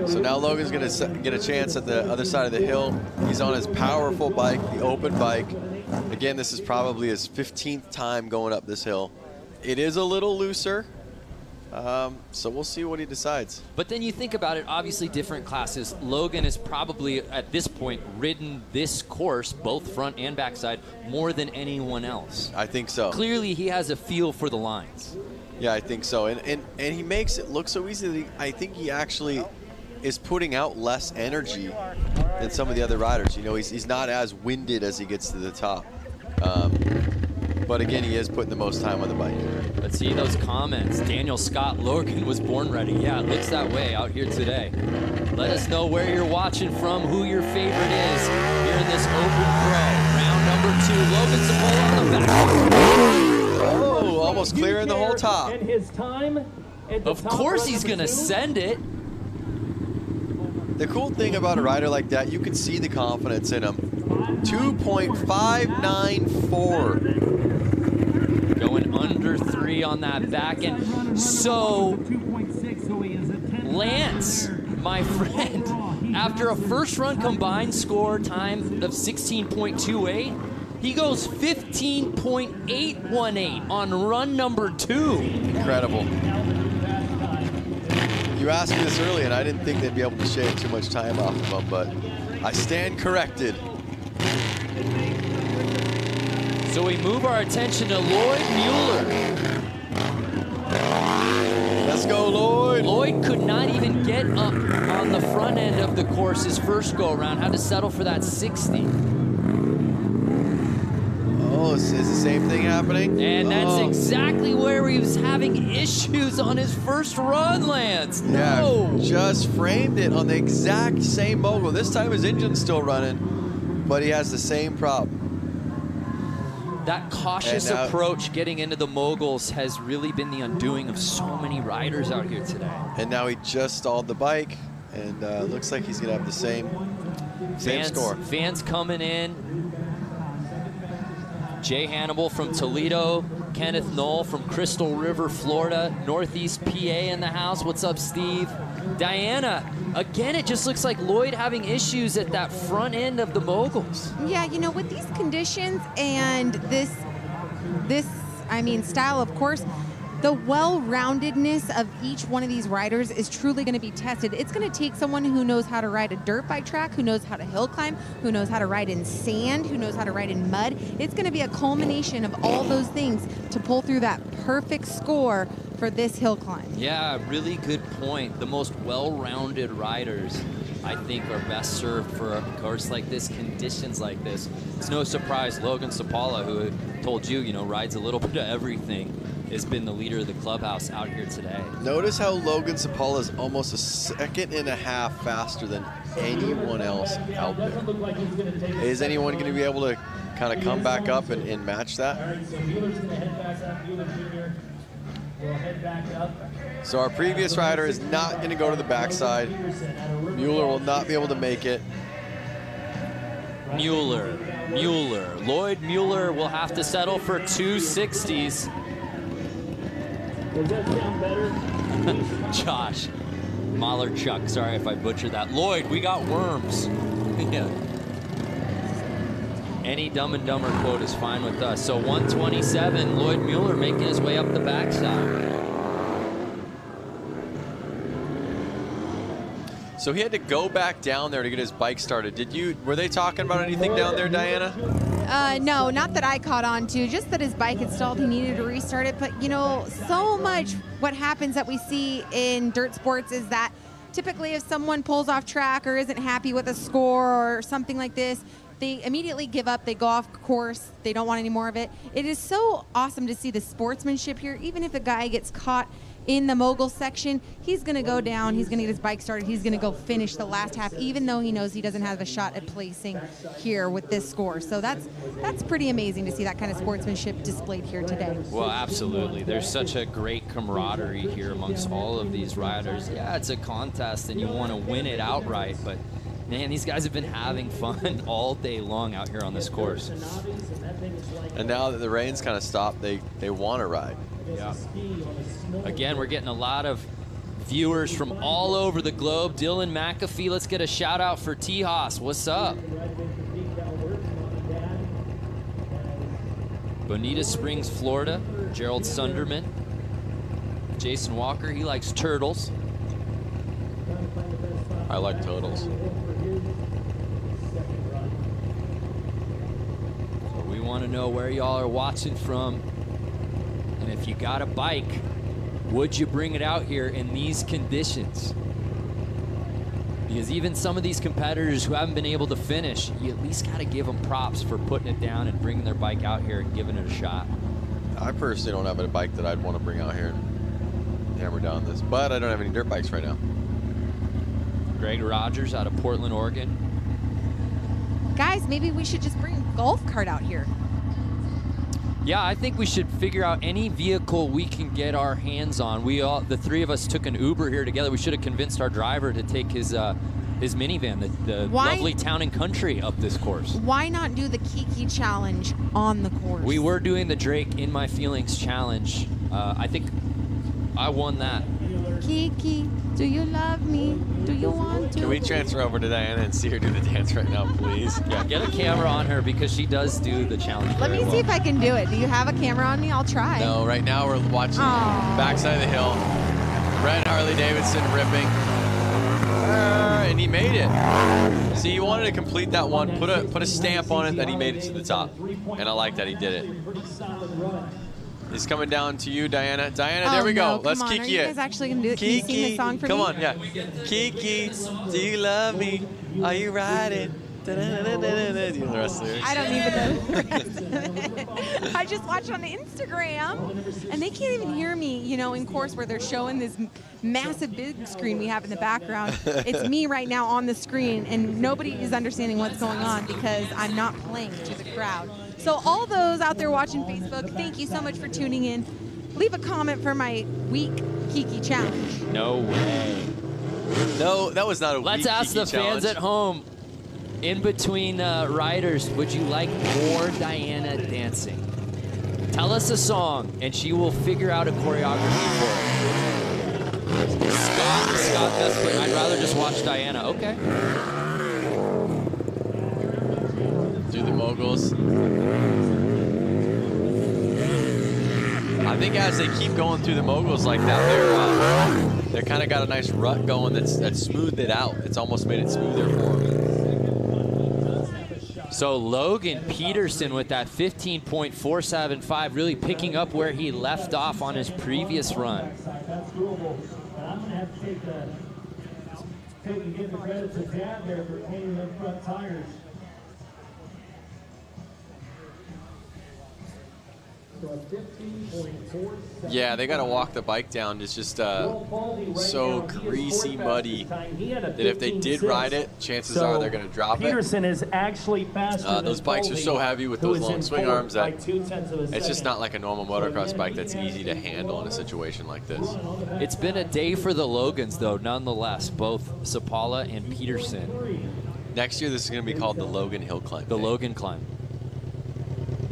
So now Logan's going to get a chance at the other side of the hill. He's on his powerful bike, the open bike. Again, this is probably his 15th time going up this hill. It is a little looser, so we'll see what he decides. But then you think about it, obviously different classes. Logan has probably, at this point, ridden this course, both front and backside, more than anyone else. I think so. Clearly, he has a feel for the lines. Yeah, I think so. And he makes it look so easy that I think he actually is putting out less energy than some of the other riders. You know, he's not as winded as he gets to the top. But again, he is putting the most time on the bike. Let's see those comments. Daniel Scott, Logan was born ready. Yeah, it looks that way out here today. Let us know where you're watching from, who your favorite is here in this Open Pro. Round number 2, Logan Sapala on the back. Oh, almost clearing the whole top. And his time Of course he's going to send it. The cool thing about a rider like that, you can see the confidence in him. 2.594. Going under 3 on that back end. So, Lance, my friend, after a first run combined score time of 16.28, he goes 15.818 on run number 2. Incredible. You asked me this earlier, and I didn't think they'd be able to shave too much time off of him, but I stand corrected. So we move our attention to Lloyd Mueller. Let's go, Lloyd. Lloyd could not even get up on the front end of the course his first go-around, had to settle for that 60. Oh, Almost. Is the same thing happening? And that's exactly where he was having issues on his first run, Lance. No. Yeah, just framed it on the exact same mogul. This time his engine's still running, but he has the same problem. That cautious approach getting into the moguls has really been the undoing of so many riders out here today. And now he just stalled the bike, and looks like he's going to have the same score. Fans coming in. Jay Hannibal from Toledo. Kenneth Knoll from Crystal River, Florida. Northeast PA in the house. What's up, Steve? Diana, again, it just looks like Lloyd having issues at that front end of the moguls. Yeah, you know, with these conditions and this style of course, the well-roundedness of each one of these riders is truly going to be tested. It's going to take someone who knows how to ride a dirt bike track, who knows how to hill climb, who knows how to ride in sand, who knows how to ride in mud. It's going to be a culmination of all those things to pull through that perfect score for this hill climb. Yeah, really good point. The most well-rounded riders, I think, are best served for a course like this, conditions like this. It's no surprise Logan Sapala, who I told you, rides a little bit of everything, has been the leader of the clubhouse out here today. Notice how Logan Sapala is almost a second and a half faster than anyone else out there. Is anyone going to be able to kind of come back up and match that? All right, so Mueller's going to head back up. Mueller Jr. will head back up. So our previous rider is not going to go to the backside. Mueller will not be able to make it. Mueller. Lloyd Mueller will have to settle for 260s. Does that sound better? Josh Mahlerchuk, sorry if I butchered that. Lloyd, we got worms. Yeah. Any Dumb and Dumber quote is fine with us. So 127, Lloyd Mueller making his way up the backside. So he had to go back down there to get his bike started. Were they talking about anything down there, Diana? No, not that I caught on to, just that his bike had stalled, he needed to restart it. But, so much what happens that we see in dirt sports is that typically if someone pulls off track or isn't happy with a score or something like this, they immediately give up, they go off course, they don't want any more of it. It is so awesome to see the sportsmanship here. Even if the guy gets caught in the mogul section, he's going to go down, he's going to get his bike started, he's going to go finish the last half, even though he knows he doesn't have a shot at placing here with this score. So that's pretty amazing to see that kind of sportsmanship displayed here today. Well, absolutely. There's such a great camaraderie here amongst all of these riders. Yeah, it's a contest and you want to win it outright, but man, these guys have been having fun all day long out here on this course. And now that the rain's kind of stopped, they want to ride. Yeah. Again, we're getting a lot of viewers from all over the globe. Dylan McAfee, let's get a shout out for T-Haas. What's up? Bonita Springs, Florida. Gerald Sunderman. Jason Walker, he likes turtles. I like turtles. So we want to know where y'all are watching from. And if you got a bike, would you bring it out here in these conditions? Because even some of these competitors who haven't been able to finish, you at least got to give them props for putting it down and bringing their bike out here and giving it a shot. I personally don't have a bike that I'd want to bring out here and hammer down this, but I don't have any dirt bikes right now. Greg Rogers out of Portland, Oregon. Guys, maybe we should just bring a golf cart out here. Yeah, I think we should figure out any vehicle we can get our hands on. The three of us took an Uber here together. We should have convinced our driver to take his minivan, the lovely Town and Country, up this course. Why not do the Kiki challenge on the course? We were doing the Drake In My Feelings challenge. I think I won that. Kiki, do you love me? Do you want to? Can we transfer over to Diana and see her do the dance right now, please? Yeah, get a camera on her because she does do the challenge. Let me see if I can do it. Do you have a camera on me? I'll try. No, right now we're watching the backside of the hill. Red Harley-Davidson ripping. And he made it. See, he wanted to complete that one, put a stamp on it that he made it to the top. And I like that he did it. He's coming down to you, Diana. Diana, there we go. No, let's Kiki Kiki it. Are you it. guys actually going to do it? Can you sing the song for come me? on, yeah. Kiki, do you love me? Are you riding? the rest of the lyrics? I don't even know the rest of it. I just watch on Instagram, and they can't even hear me, you know, in course where they're showing this massive big screen we have in the background. It's me right now on the screen, and nobody is understanding what's going on because I'm not playing to the crowd. So all those out there watching Facebook, thank you so much for tuning in. Leave a comment for my week Kiki challenge. No way. No, that was not a Let's weak ask Kiki the fans challenge. at home, in between riders, would you like more Diana dancing? Tell us a song, and she will figure out a choreography for it. Scott Vesper, I'd rather just watch Diana. Okay. Do the moguls. I think as they keep going through the moguls like that, they're kind of got a nice rut going that's smoothed it out. It's almost made it smoother for them. So Logan Peterson with that 15.475, really picking up where he left off on his previous run. That's doable. And I'm going to have to take and give the credit to Dad there for painting them front tires. Yeah, they got to walk the bike down. It's just so greasy, muddy that if they did ride it, chances are they're going to drop Peterson is actually faster. Those bikes are so heavy with those long swing arms that it's just not like a normal motocross bike that's easy to handle in a situation like this. It's been a day for the Logans, though, nonetheless, both Sapala and Peterson. Next year, this is going to be called the Logan Hill Climb. The Logan Climb.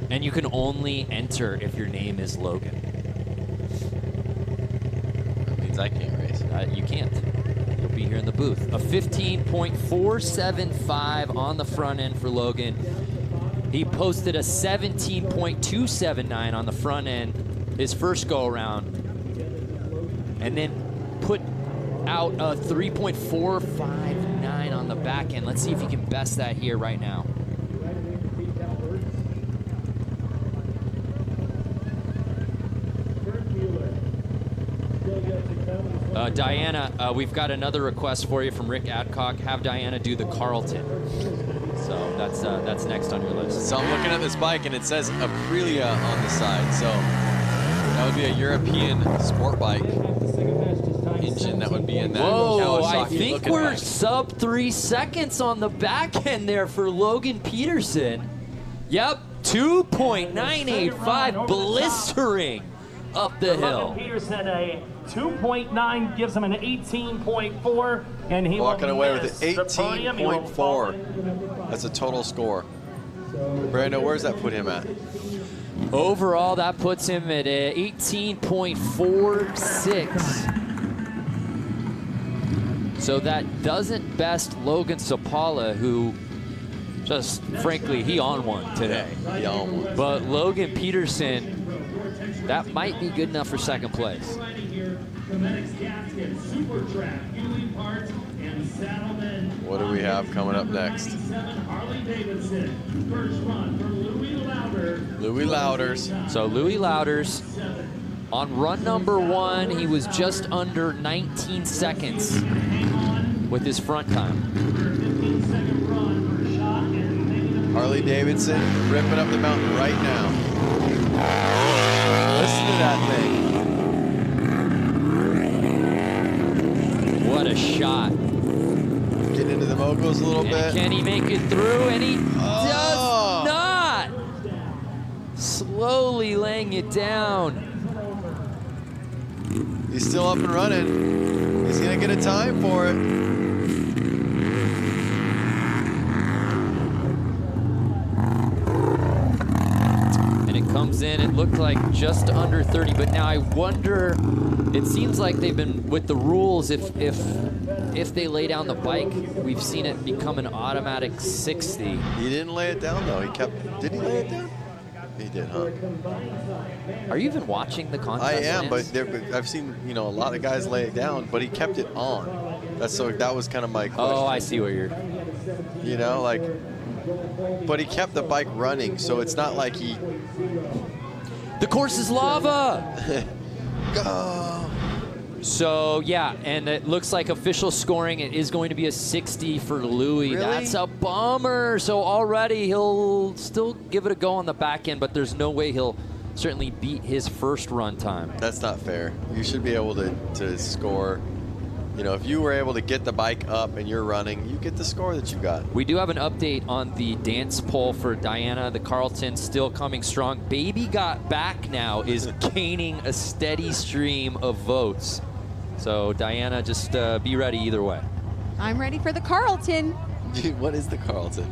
And you can only enter if your name is Logan. That means I can't race. You can't. You'll be here in the booth. A 15.475 on the front end for Logan. He posted a 17.279 on the front end his first go around. And then put out a 3.459 on the back end. Let's see if he can best that here right now. Diana, we've got another request for you from Rick Adcock. Have Diana do the Carlton. So that's next on your list. So I'm looking at this bike and it says Aprilia on the side. So that would be a European sport bike engine that would be in that. Whoa, I think we're bike. sub 3 seconds on the back end there for Logan Peterson. Yep, 2.985, blistering up the hill. Logan Peterson, a 2.9 gives him an 18.4, and he walking away with an the podium. He will fall 18.4. That's a total score. Brando, where's that put him at? Overall, that puts him at 18.46. So that doesn't best Logan Sapala, who just, frankly, he on one today. Yeah, he on one. But Logan Peterson, that might be good enough for second place. What do we have coming up next? Harley-Davidson, first run for Louis Louders. Louis Louders. So Louis Louders, on run number 1, he was just under 19 seconds with his front time. Harley-Davidson ripping up the mountain right now. Listen to that thing. What a shot. Getting into the moguls a little bit. Can he make it through? And he does not. Slowly laying it down. He's still up and running. He's going to get a time for it. Comes in, it looked like just under 30, but now I wonder, it seems like they've been, with the rules, if they lay down the bike, we've seen it become an automatic 60. He didn't lay it down though, did he lay it down? He did, huh? Are you even watching the contest? I am, but I've seen, you know, a lot of guys lay it down, but he kept it on. That was kind of my question. Oh, I see where you're, you know, like, but he kept the bike running, so it's not like he... The course is lava! Go! So, yeah, and it looks like official scoring, it is going to be a 60 for Louis. Really? That's a bummer. So already he'll still give it a go on the back end, but there's no way he'll certainly beat his first run time. That's not fair. You should be able to score. You know, if you were able to get the bike up and you're running, you get the score that you got. We do have an update on the dance poll for Diana. The Carlton still coming strong. Baby Got Back now is gaining a steady stream of votes. So Diana, just be ready either way. I'm ready for the Carlton. What is the Carlton?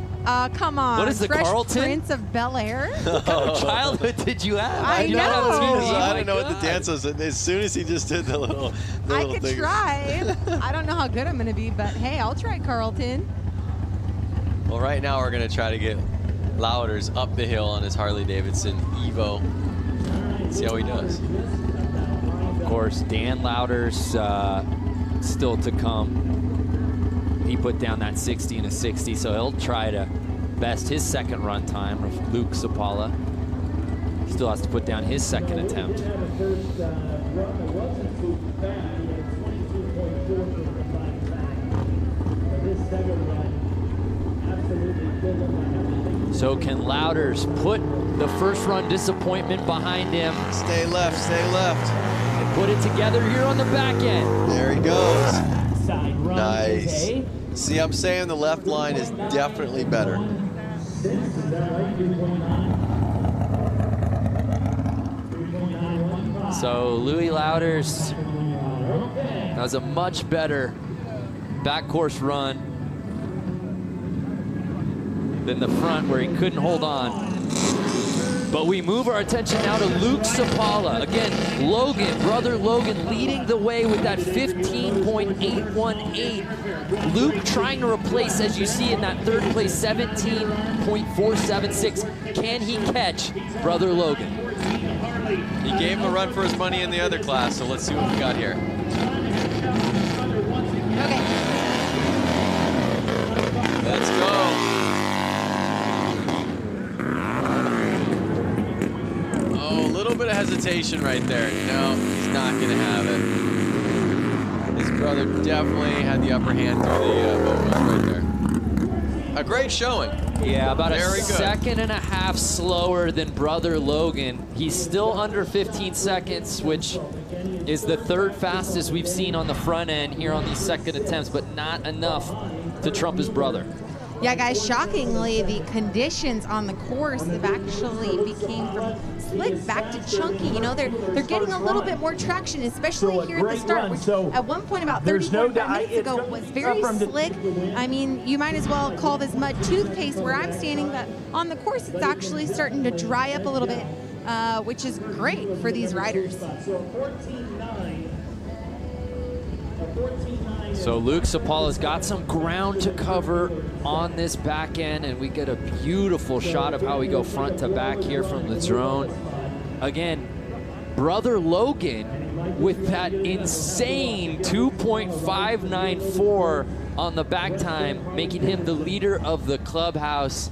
Come on. What is the Fresh Carlton? Prince of Bel-Air? What kind of childhood did you have? I You don't have know. TV? I My don't know what the God. dance was. As soon as he just did the little I could thing. try. I don't know how good I'm going to be, but hey, I'll try Carlton. Well, right now we're going to try to get Louders up the hill on his Harley-Davidson Evo. See how he does. Of course, Dan Louders still to come. He put down that 60 and a 60, so he'll try to best his second run time of Luke Sapala. Still has to put down his second attempt. So can Louders put the first run disappointment behind him Stay left, stay left. and put it together here on the back end? There he goes. Side run Nice. today. See, I'm saying the left line is definitely better. So Louis Louders does a much better back course run than the front where he couldn't hold on. But we move our attention now to Luke Sapala. Again, Logan, brother Logan, leading the way with that 15.818. Luke trying to replace, as you see in that third place, 17.476. Can he catch brother Logan? He gave him a run for his money in the other class, so let's see what we got here. Okay. Let's go. Oh, a little bit of hesitation right there. No, he's not going to have it. His brother definitely had the upper hand through the bubbles right there. A great showing. Yeah, about Very a good. second and a half slower than brother Logan. He's still under 15 seconds, which is the third fastest we've seen on the front end here on these second attempts, but not enough to trump his brother. Yeah, guys, shockingly, the conditions on the course have actually became from slick back to chunky. You know, they're getting a little bit more traction, especially here at the start, which at one point about 30, 45 minutes ago was very slick. I mean, you might as well call this mud toothpaste where I'm standing, but on the course, it's actually starting to dry up a little bit, which is great for these riders. So Luke Sapala's got some ground to cover on this back end, and we get a beautiful shot of how we go front to back here from the drone. Again, brother Logan with that insane 2.594 on the back time, making him the leader of the clubhouse.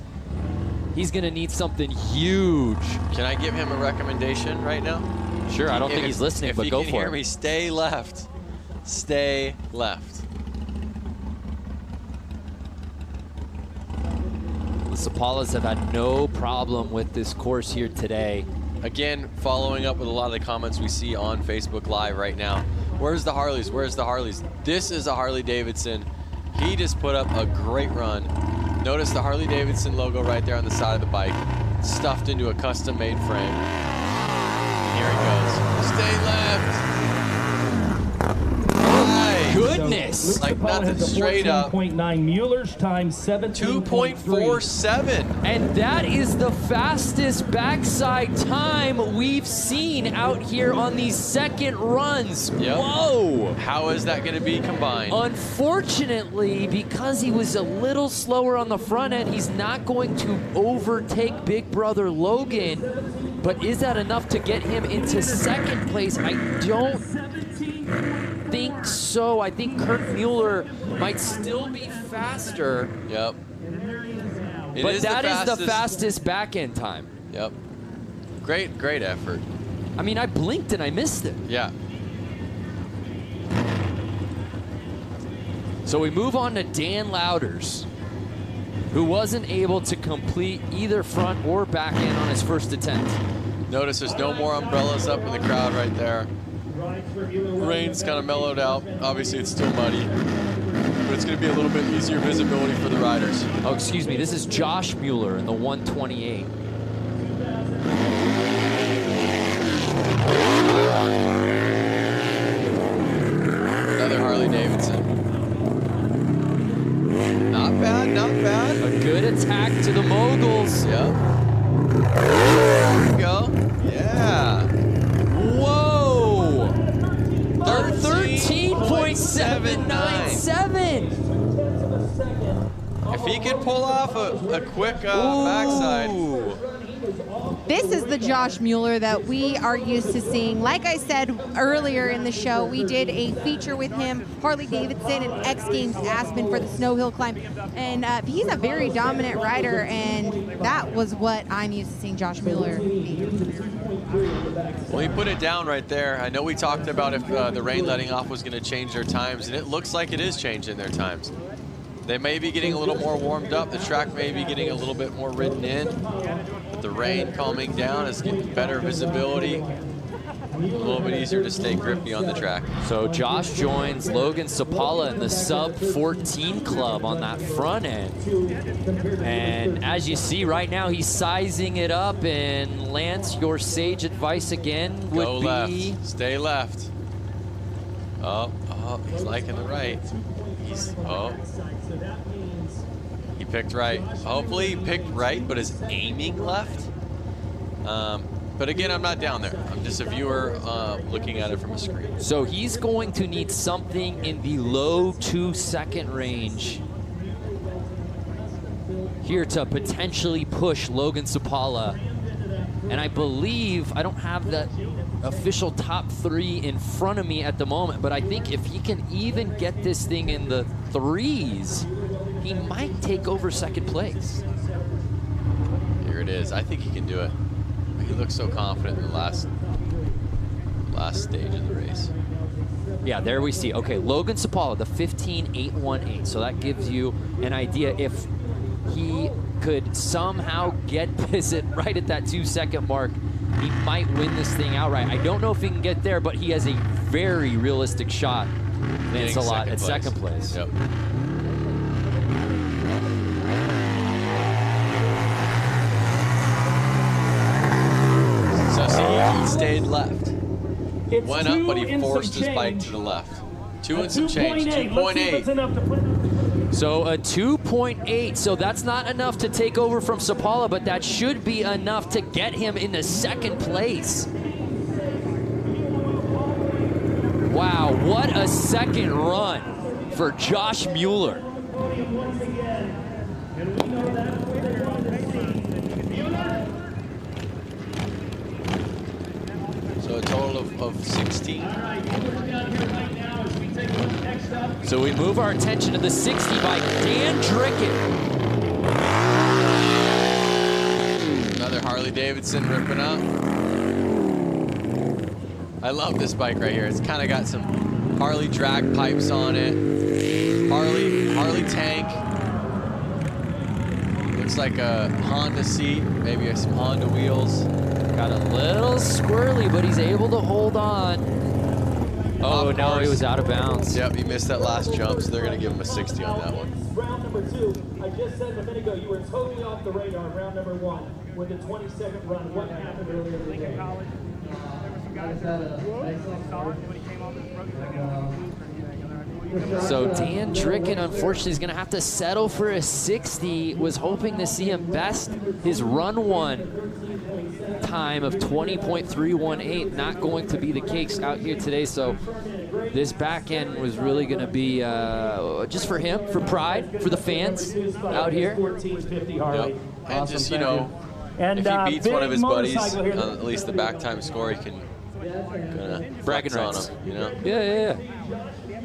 He's gonna need something huge. Can I give him a recommendation right now? Sure, I don't think he's listening, but go If you can for hear it. me, stay left. Stay left. The Sapalas have had no problem with this course here today. Again, following up with a lot of the comments we see on Facebook Live right now. Where's the Harleys? Where's the Harleys? This is a Harley-Davidson. He just put up a great run. Notice the Harley-Davidson logo right there on the side of the bike, stuffed into a custom-made frame. Here he goes. Stay left. Goodness! Like nothing, straight up. 14.9 Mueller's time 17.4. 2.47. And that is the fastest backside time we've seen out here on these second runs. Yep. Whoa! How is that going to be combined? Unfortunately, because he was a little slower on the front end, he's not going to overtake big brother Logan. But is that enough to get him into second place? I don't think so. I think Kurt Mueller might still be faster. Yep. But that is the fastest back end time. Yep. Great effort. I mean, I blinked and I missed it. Yeah. So we move on to Dan Louders, who wasn't able to complete either front or back end on his first attempt. Notice there's no more umbrellas up in the crowd right there. Rain's kind of mellowed out. Obviously, it's still muddy, but it's going to be a little bit easier visibility for the riders. Oh, excuse me. This is Josh Mueller in the 128. Another Harley-Davidson. Not bad, not bad. A good attack to the moguls. Yep. There we go. Yeah. Whoa! 13.797. If he could pull off a quick backside. This is the Josh Mueller that we are used to seeing. Like I said earlier in the show, we did a feature with him, Harley-Davidson and X Games Aspen for the Snow Hill Climb. And he's a very dominant rider, and that was what I'm used to seeing Josh Mueller be. Well, he put it down right there. I know we talked about if the rain letting off was going to change their times, and it looks like it is changing their times. They may be getting a little more warmed up. The track may be getting a little bit more ridden in. The rain calming down is getting better visibility. A little bit easier to stay grippy on the track. So Josh joins Logan Sapala in the sub 14 club on that front end. And as you see right now, he's sizing it up. And Lance, your sage advice again would Go be... left, stay left. Oh, he's liking the right. He picked right. Hopefully he picked right, but is aiming left. But again, I'm not down there. I'm just a viewer looking at it from a screen. So he's going to need something in the low 2-second range here to potentially push Logan Sapala. And I believe, I don't have that official top 3 in front of me at the moment, but I think if he can even get this thing in the 3s, he might take over second place. Here it is. I think he can do it. He looks so confident in the last stage of the race. Yeah, there we see. Okay, Logan Sapala, the 15.818. So that gives you an idea if he could somehow get this right at that 2-second mark, he might win this thing outright. I don't know if he can get there, but he has a very realistic shot. It's a lot at second place. Yep. So see, he stayed left. Went up, but he forced his bike to the left. 2 and some change, 2.8. So a 2.8, so that's not enough to take over from Sapala, but that should be enough to get him into second place. Wow, what a second run for Josh Mueller. So a total of 16. So we move our attention to the 60 by Dan Dricken. Another Harley-Davidson ripping up. I love this bike right here. It's kind of got some Harley drag pipes on it. Harley tank. Looks like a Honda seat, maybe some Honda wheels. Got a little squirrely, but he's able to hold on. Oh, no, he was out of bounds. Yep, he missed that last jump, so they're going to give him a 60 on that one. Round number 2, I just said a minute ago, you were totally off the radar in round number 1 with the 20-second run. What happened earlier in the day? So Dan Dricken, unfortunately, is going to have to settle for a 60. Was hoping to see him best his run 1 time of 20.318. Not going to be the case out here today. So this back end was really going to be just for him, for pride, for the fans out here. Yep. And just, you know, if he beats one of his buddies, at least the back time score, he can bragging on rights him, you know? Yeah.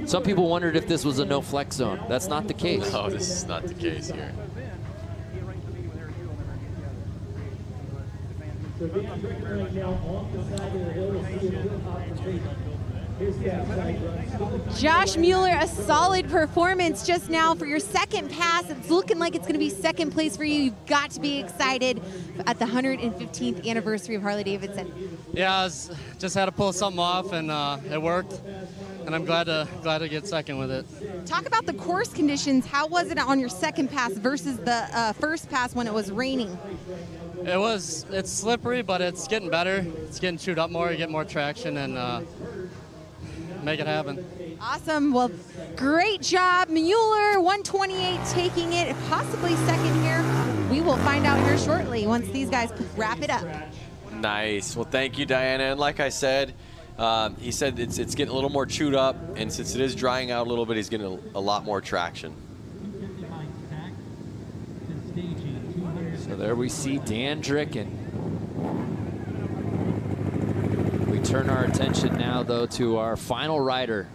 Some people wondered if this was a no flex zone. That's not the case. No, this is not the case here. Josh Mueller, a solid performance just now for your second pass. It's looking like it's going to be second place for you. You've got to be excited at the 115th anniversary of Harley-Davidson. Yeah, I just had to pull something off, and it worked. And I'm glad to get second with it. Talk about the course conditions. How was it on your second pass versus the first pass when it was raining? It's slippery, but it's getting better. It's getting chewed up more, you get more traction, and make it happen. Awesome. Well, great job. Mueller, 128 taking it, possibly second here. We will find out here shortly once these guys wrap it up. Nice. Well, thank you, Diana. And like I said, he said it's getting a little more chewed up, and since it is drying out a little bit, he's getting a lot more traction. So there we see Dan Dricken. We turn our attention now, though, to our final rider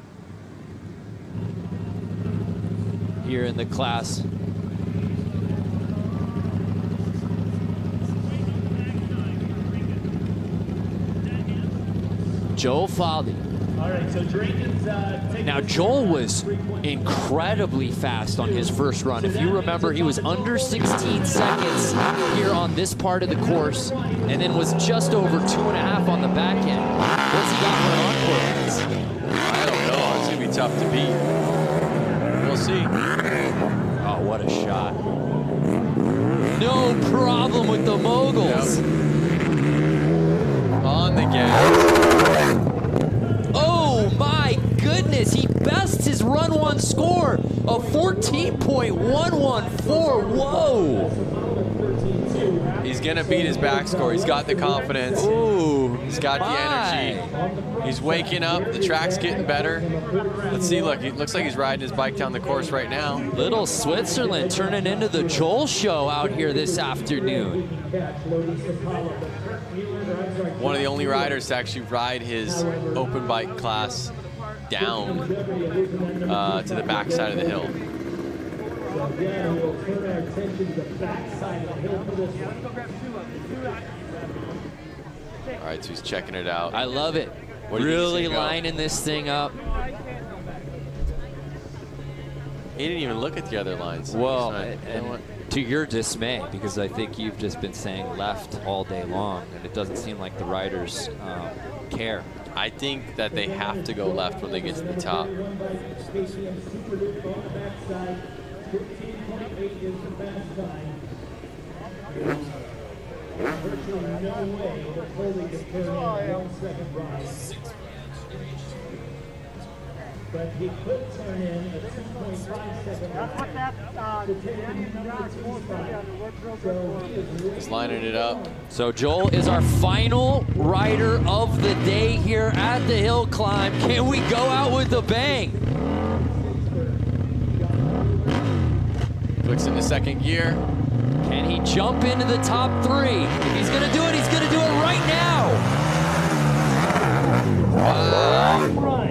here in the class. Joel Faldi. All right, so Drinken's Now, Joel was incredibly fast on his first run. If you remember, he was under 16 seconds here on this part of the course, and then was just over 2.5 on the back end. What's he got for an encore? I don't know. It's going to be tough to beat. We'll see. Oh, what a shot. No problem with the moguls. Yep. On the gas. Oh my goodness, he bests his run one score of 14.114. Whoa. He's going to beat his back score. He's got the confidence. Ooh, he's got the energy. He's waking up. The track's getting better. Let's see. Look, it looks like he's riding his bike down the course right now. Little Switzerland turning into the Joel show out here this afternoon. One of the only riders to actually ride his open bike class down to the backside of the hill. All right, so he's checking it out. I love it. Really lining this thing up. He didn't even look at the other lines. Well, and to your dismay, because I think you've just been saying left all day long, and it doesn't seem like the riders care. I think that they have to go left when they get to the top. But he could turn in a 2.5 He's lining it up. So Joel is our final rider of the day here at the hill climb. Can we go out with a bang? Clicks into second gear. Can he jump into the top 3? If he's gonna do it, he's gonna do it right now. Wow.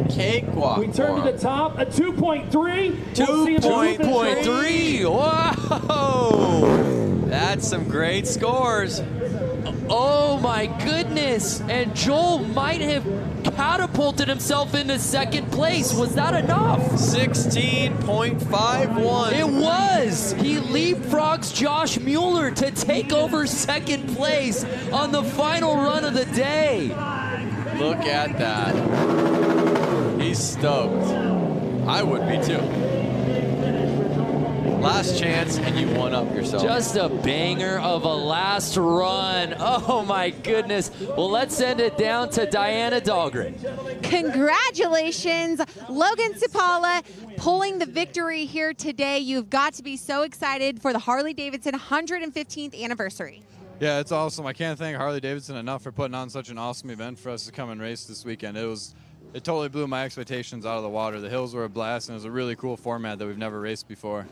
Cakewalk. We turn to the top, a 2.3. 2.3. Whoa! That's some great scores. Oh my goodness! And Joel might have catapulted himself into second place. Was that enough? 16.51. It was! He leapfrogs Josh Mueller to take over second place on the final run of the day. Look at that. He's stoked. I would be too. Last chance, and you one up yourself. Just a banger of a last run. Oh my goodness. Well, let's send it down to Diana Dahlgren. Congratulations, Logan Cipala, pulling the victory here today. You've got to be so excited for the Harley-Davidson 115th anniversary. Yeah, it's awesome. I can't thank Harley-Davidson enough for putting on such an awesome event for us to come and race this weekend. It totally blew my expectations out of the water. The hills were a blast, and it was a really cool format that we've never raced before.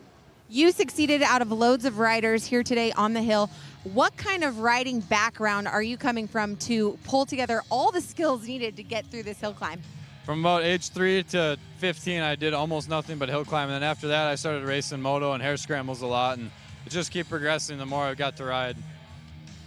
You succeeded out of loads of riders here today on the hill. What kind of riding background are you coming from to pull together all the skills needed to get through this hill climb? From about age 3 to 15, I did almost nothing but hill climb. And then after that, I started racing moto and hair scrambles a lot. And it just keep progressing the more I got to ride.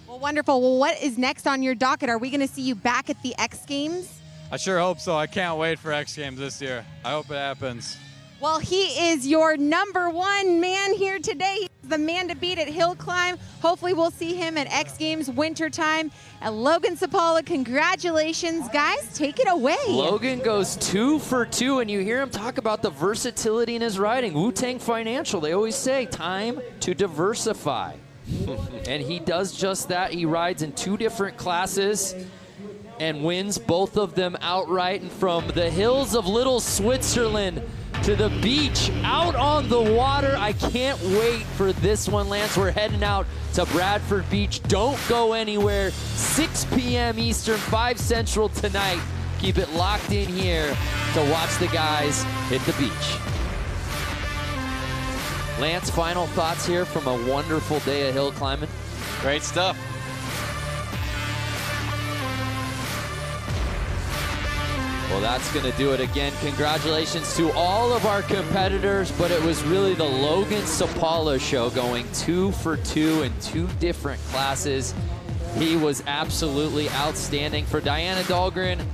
Well, wonderful. Well, what is next on your docket? Are we going to see you back at the X Games? I sure hope so. I can't wait for X Games this year. I hope it happens. Well, he is your #1 man here today. He's the man to beat at Hill Climb. Hopefully we'll see him at X Games wintertime. And Logan Sapala, congratulations, guys. Take it away. Logan goes 2 for 2, and you hear him talk about the versatility in his riding. Wu-Tang Financial, they always say, time to diversify. And he does just that. He rides in 2 different classes and wins both of them outright. And from the hills of Little Switzerland to the beach, out on the water. I can't wait for this one, Lance. We're heading out to Bradford Beach. Don't go anywhere. 6 p.m. Eastern, 5 Central tonight. Keep it locked in here to watch the guys hit the beach. Lance, final thoughts here from a wonderful day of hill climbing? Great stuff. Well, that's going to do it again. Congratulations to all of our competitors, but it was really the Logan Sapala show, going 2 for 2 in 2 different classes. He was absolutely outstanding. For Diana Dahlgren,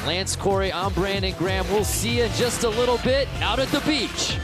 Lance Corey, I'm Brandon Graham. We'll see you in just a little bit out at the beach.